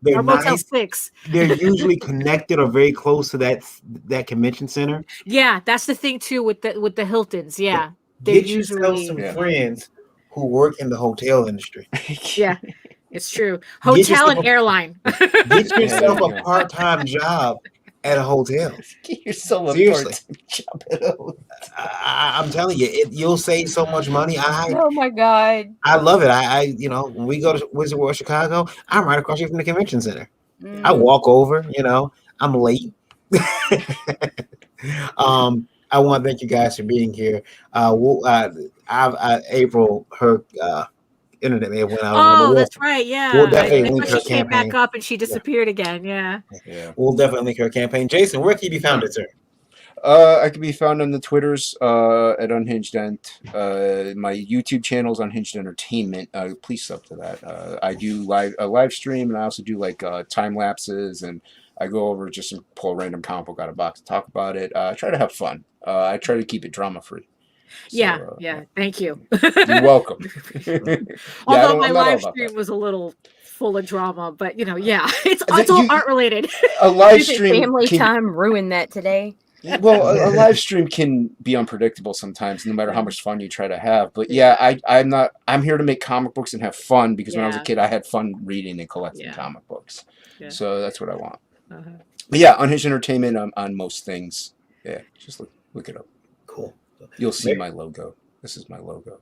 They're or Motel nice. 6. They're usually connected or very close to that convention center. Yeah, that's the thing too with the Hiltons. Yeah, Get yourself some friends who work in the hotel industry. Yeah, it's true. Hotel and airline. Get yourself a part-time job at a hotel. Get yourself a part-time job at a hotel. I'm telling you, you'll save so much money. Oh my God. I love it. When we go to Wizard World Chicago, I'm right across from the convention center. I walk over, I'm late. I want to thank you guys for being here. April, her internet may have went out. Oh, that's right. Yeah. We'll definitely link her she came campaign. back up and she disappeared again. Yeah. We'll definitely link her campaign. Jason, where can you be found, sir? I can be found on the Twitters at Unhinged Ent. My YouTube channel is Unhinged Entertainment. Please sub to that. I do live stream, and I also do like time lapses, and I go over just and pull a random comic book out of box to talk about it. I try to have fun. I try to keep it drama free. So, yeah. Thank you. You're welcome. Although my live stream was a little full of drama, but it's all art related. A live stream family time ruined that today. Well, a live stream can be unpredictable sometimes, no matter how much fun you try to have. But I'm here to make comic books and have fun because when I was a kid, I had fun reading and collecting comic books. Yeah. So that's what I want. But yeah, Unhinged Entertainment on most things. Yeah, just look it up. Cool. You'll see my logo. This is my logo.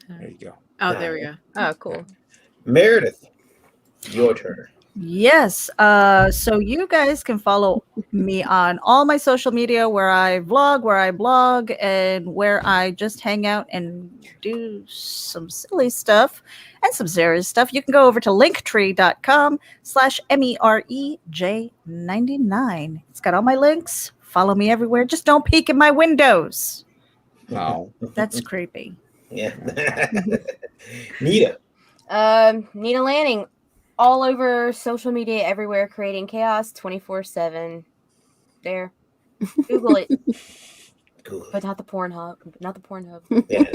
There you go. Oh, there we go. Oh, cool. Meredith, your turn. Yes. So you guys can follow me on all my social media where I vlog, where I blog, and where I just hang out and do some silly stuff and some serious stuff. You can go over to linktree.com/MEREJ99. It's got all my links. Follow me everywhere. Just don't peek in my windows. No. That's creepy. Yeah. Nita. Nita Lanning. All over social media, everywhere, creating chaos 24/7. There, Google it. Google. But not the Pornhub. Not the Pornhub. Yeah.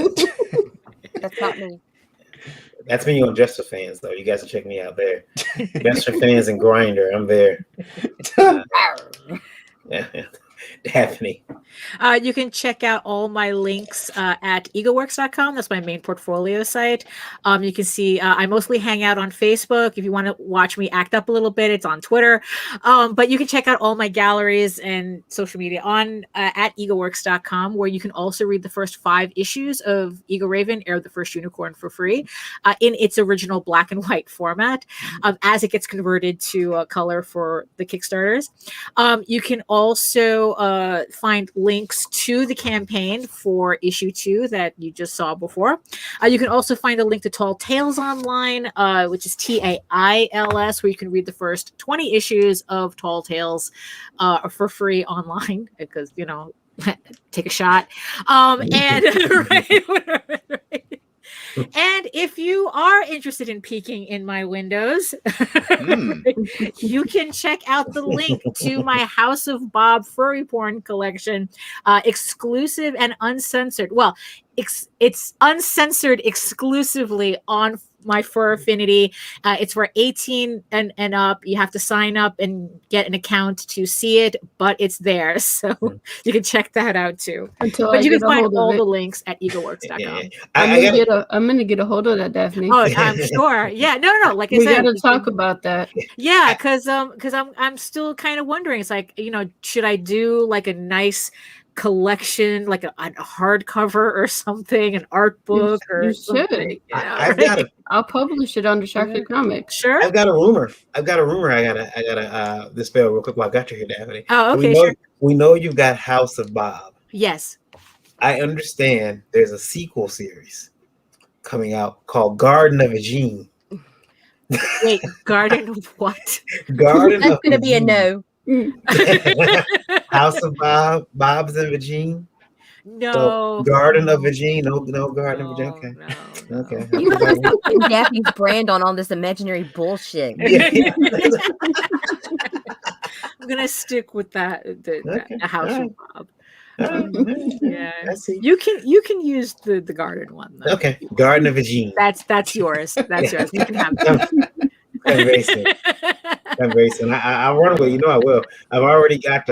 That's not me. That's me on Just for Fans, though. You guys can check me out there. Just for Fans and Grinder. I'm there. Yeah. Daphne. You can check out all my links at egoworks.com. That's my main portfolio site. You can see I mostly hang out on Facebook. If you want to watch me act up a little bit, it's on Twitter. But you can check out all my galleries and social media on at egoworks.com, where you can also read the first 5 issues of Egoraven, Heir of the First Unicorn, for free in its original black and white format as it gets converted to color for the Kickstarters. You can also find links to the campaign for issue 2 that you just saw before. You can also find a link to Tall Tales online, which is TAILS, where you can read the first 20 issues of Tall Tales for free online because, take a shot. And And if you are interested in peeking in my windows, you can check out the link to my House of Bob furry porn collection, exclusive and uncensored. Well, it's uncensored exclusively on my Fur Affinity. It's for 18 and up. You have to sign up and get an account to see it, but it's there. So you can check that out too. But you can find all the links at egoworks.com. I'm gonna get a hold of that, Daphne. Oh, I'm sure. Yeah, no. Like I we said, gotta talk about that. Yeah, because I'm still kind of wondering. It's like, should I do like a nice collection, like a hardcover or something, an art book or something? I'll publish it under Chocolate Comics. Sure. I've got a rumor. I gotta dispel real quick while I got you here, Daphne. Oh, okay. We know you've got House of Bob. Yes. I understand there's a sequel series coming out called Garden of Eugene. Wait, Garden of what? Garden That's of gonna be a no. House of Bob's and Virginia. No. Garden of no, Virginia. No Garden of Virginia. Okay. No. Okay. You really putting Daffy's brand on all this imaginary bullshit. Yeah. I'm gonna stick with that. The Okay, House all of Bob. All right. Yeah, I see. you can use the garden one though. Okay. Garden of Virginia. That's yours. That's yours. You can have I'm that. very soon. I'm very soon. I'll run away. You know I will. I've already got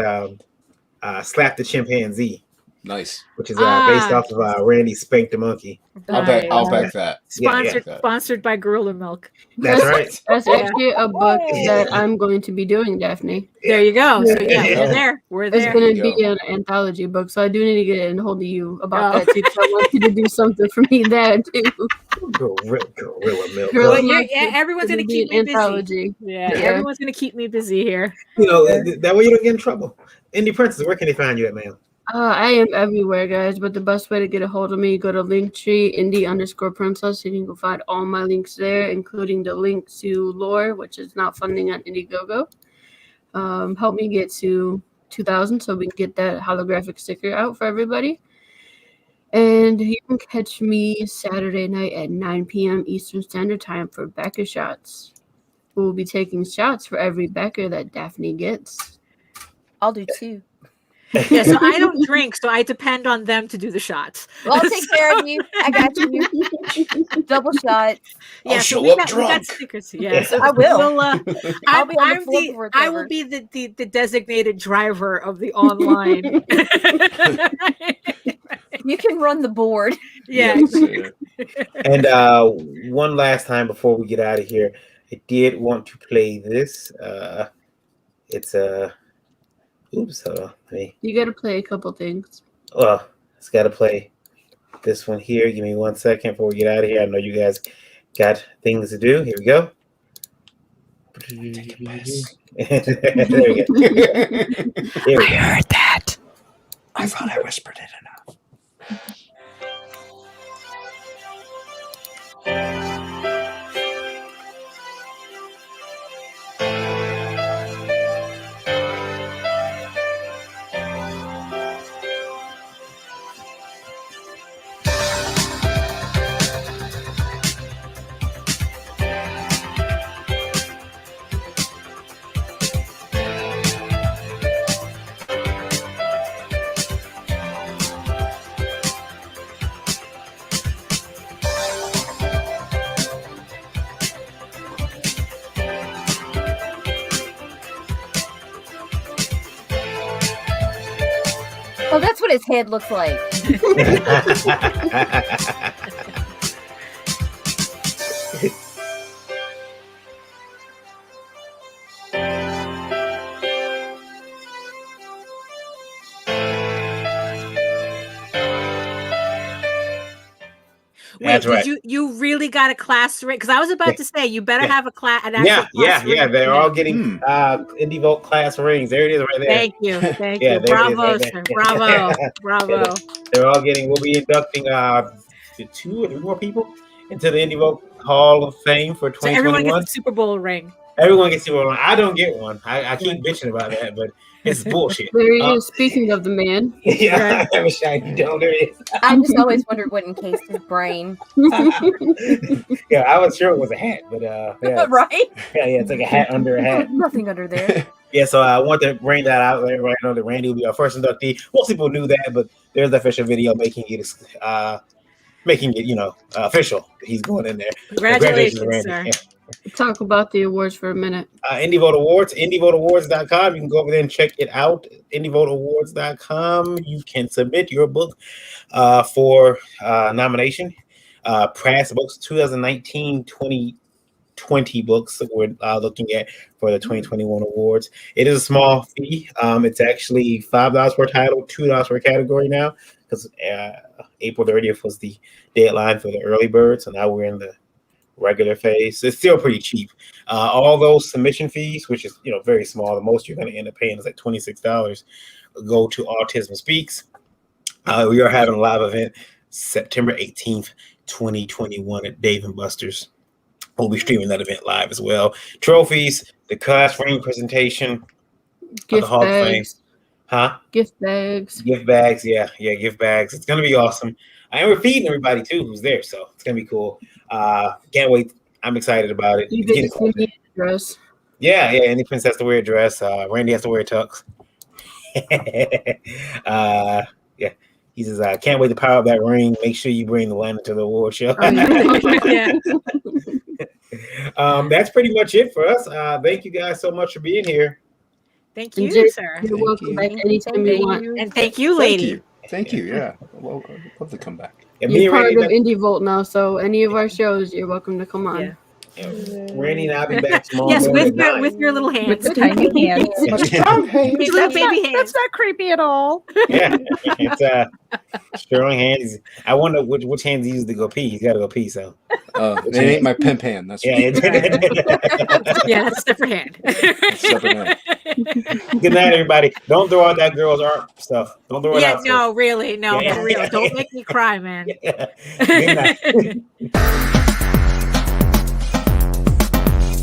Slap the Chimpanzee, Nice. which is based off of Randy Spank the Monkey. I'll back that. Sponsored by Gorilla Milk. That's right. That's actually a book that I'm going to be doing, Daphne. There you go. So yeah, Yeah. we're there. We're It's there. going to There you be an anthology book, so I do need to get in hold of you about that too. 'Cause I want you to do something for me there too. Gorilla Milk. Gorilla Well, Milk everyone's is gonna be keep an me busy. anthology. Yeah, Yeah. everyone's gonna keep me busy here. You know, that way you don't get in trouble. Indie Princess, where can they find you at, man? I am everywhere, guys, but the best way to get a hold of me, go to Linktree, indie_princess. You can go find all my links there, including the link to Lore, which is now funding on Indiegogo. Help me get to 2,000 so we can get that holographic sticker out for everybody. And you can catch me Saturday night at 9 p.m. Eastern Standard Time for backer shots. We'll be taking shots for every backer that Daphne gets. I'll do 2. Yeah, so I don't drink, so I depend on them to do the shots. Well, I'll take care of you. I got you. Double shot. Yeah, I'll so show we up got drunk. stickers. Yeah, so I will. we'll, I'll be on the floor before it's I over. will be the designated driver of the online. You can run the board. Yeah. And one last time before we get out of here, I did want to play this. It's oops, hold on. You got to play a couple things. Well, it's got to play this one here. Give me 1 second before we get out of here. I know you guys got things to do. Here we go. Take a piss. There we go. Here we go. Heard that. I thought I whispered it enough. Oh, that's what his head looks like. Wait, That's right. did you really got a class ring? Because I was about to say you better have an actual class ring. They're all getting Indie Vote class rings. There it is, right there. Thank you. Yeah, you. there it is, Bravo, right there. sir. Bravo. They're all getting. We'll be inducting 2 or 3 more people into the Indie Vote Hall of Fame for So everyone 2021. gets a Super Bowl ring. Everyone gets Super Bowl. I don't get one. I keep bitching about that, but it's bullshit. There he is. Speaking of the man. Yeah, I have a shiny dome. There it is. I just always wondered what encased his brain. Yeah, I was sure it was a hat, but yeah, Right? yeah, it's like a hat under a hat. Nothing under there. Yeah, so I want to bring that out there right now that Randy will be our first inductee. Most people knew that, but there's the official video making it official. He's going in there. Congratulations, Randy. sir. Yeah. Talk about the awards for a minute. Indie Vote Awards, indievoteawards.com. You can go over there and check it out. Indievoteawards.com. You can submit your book for nomination. Past books, 2019-2020 books that we're looking at for the 2021 awards. It is a small fee. It's actually $5 per title, $2 per category now, because April 30th was the deadline for the early bird. So now we're in the regular phase. It's still pretty cheap. All those submission fees, which is very small, the most you're going to end up paying is like $26, go to Autism Speaks. We are having a live event September 18th, 2021 at Dave & Buster's. We'll be streaming that event live as well. Trophies, the class ring presentation, Gift the Hall of Fame. bags. Huh? Gift bags. Gift bags, yeah, gift bags. It's gonna be awesome. And we're feeding everybody too who's there, so it's gonna be cool. Can't wait. I'm excited about it. It's getting closer. Dress. Yeah. Any prince has to wear a dress. Randy has to wear a tux. Yeah. He says, "I can't wait to power up that ring. Make sure you bring the Lana to the award show." Yeah. That's pretty much it for us. Thank you guys so much for being here. Thank And you, Jay, sir. You're Thank welcome you. back anytime you want. you. And thank you, Thank lady. you. Thank you. Yeah. Well, I'd love to come back. And me You're and part Randy, of Indie Vault now, so any of our shows, you're welcome to come on. Randy and I'll be back tomorrow Yes, morning with at your 9. with your little hands. With the tiny hands. Strong hands. These little baby hands. That's not creepy at all. Yeah, it's strong hands. I wonder which hands he used to go pee. He's got to go pee, so It ain't my pimp hand. That's yeah. Yeah, that's a separate hand. separate hand. Good night, everybody. Don't throw out that girl's art stuff. Don't throw it Yeah, out. no, really, no, Yeah. for real. Don't make me cry, man. Good night.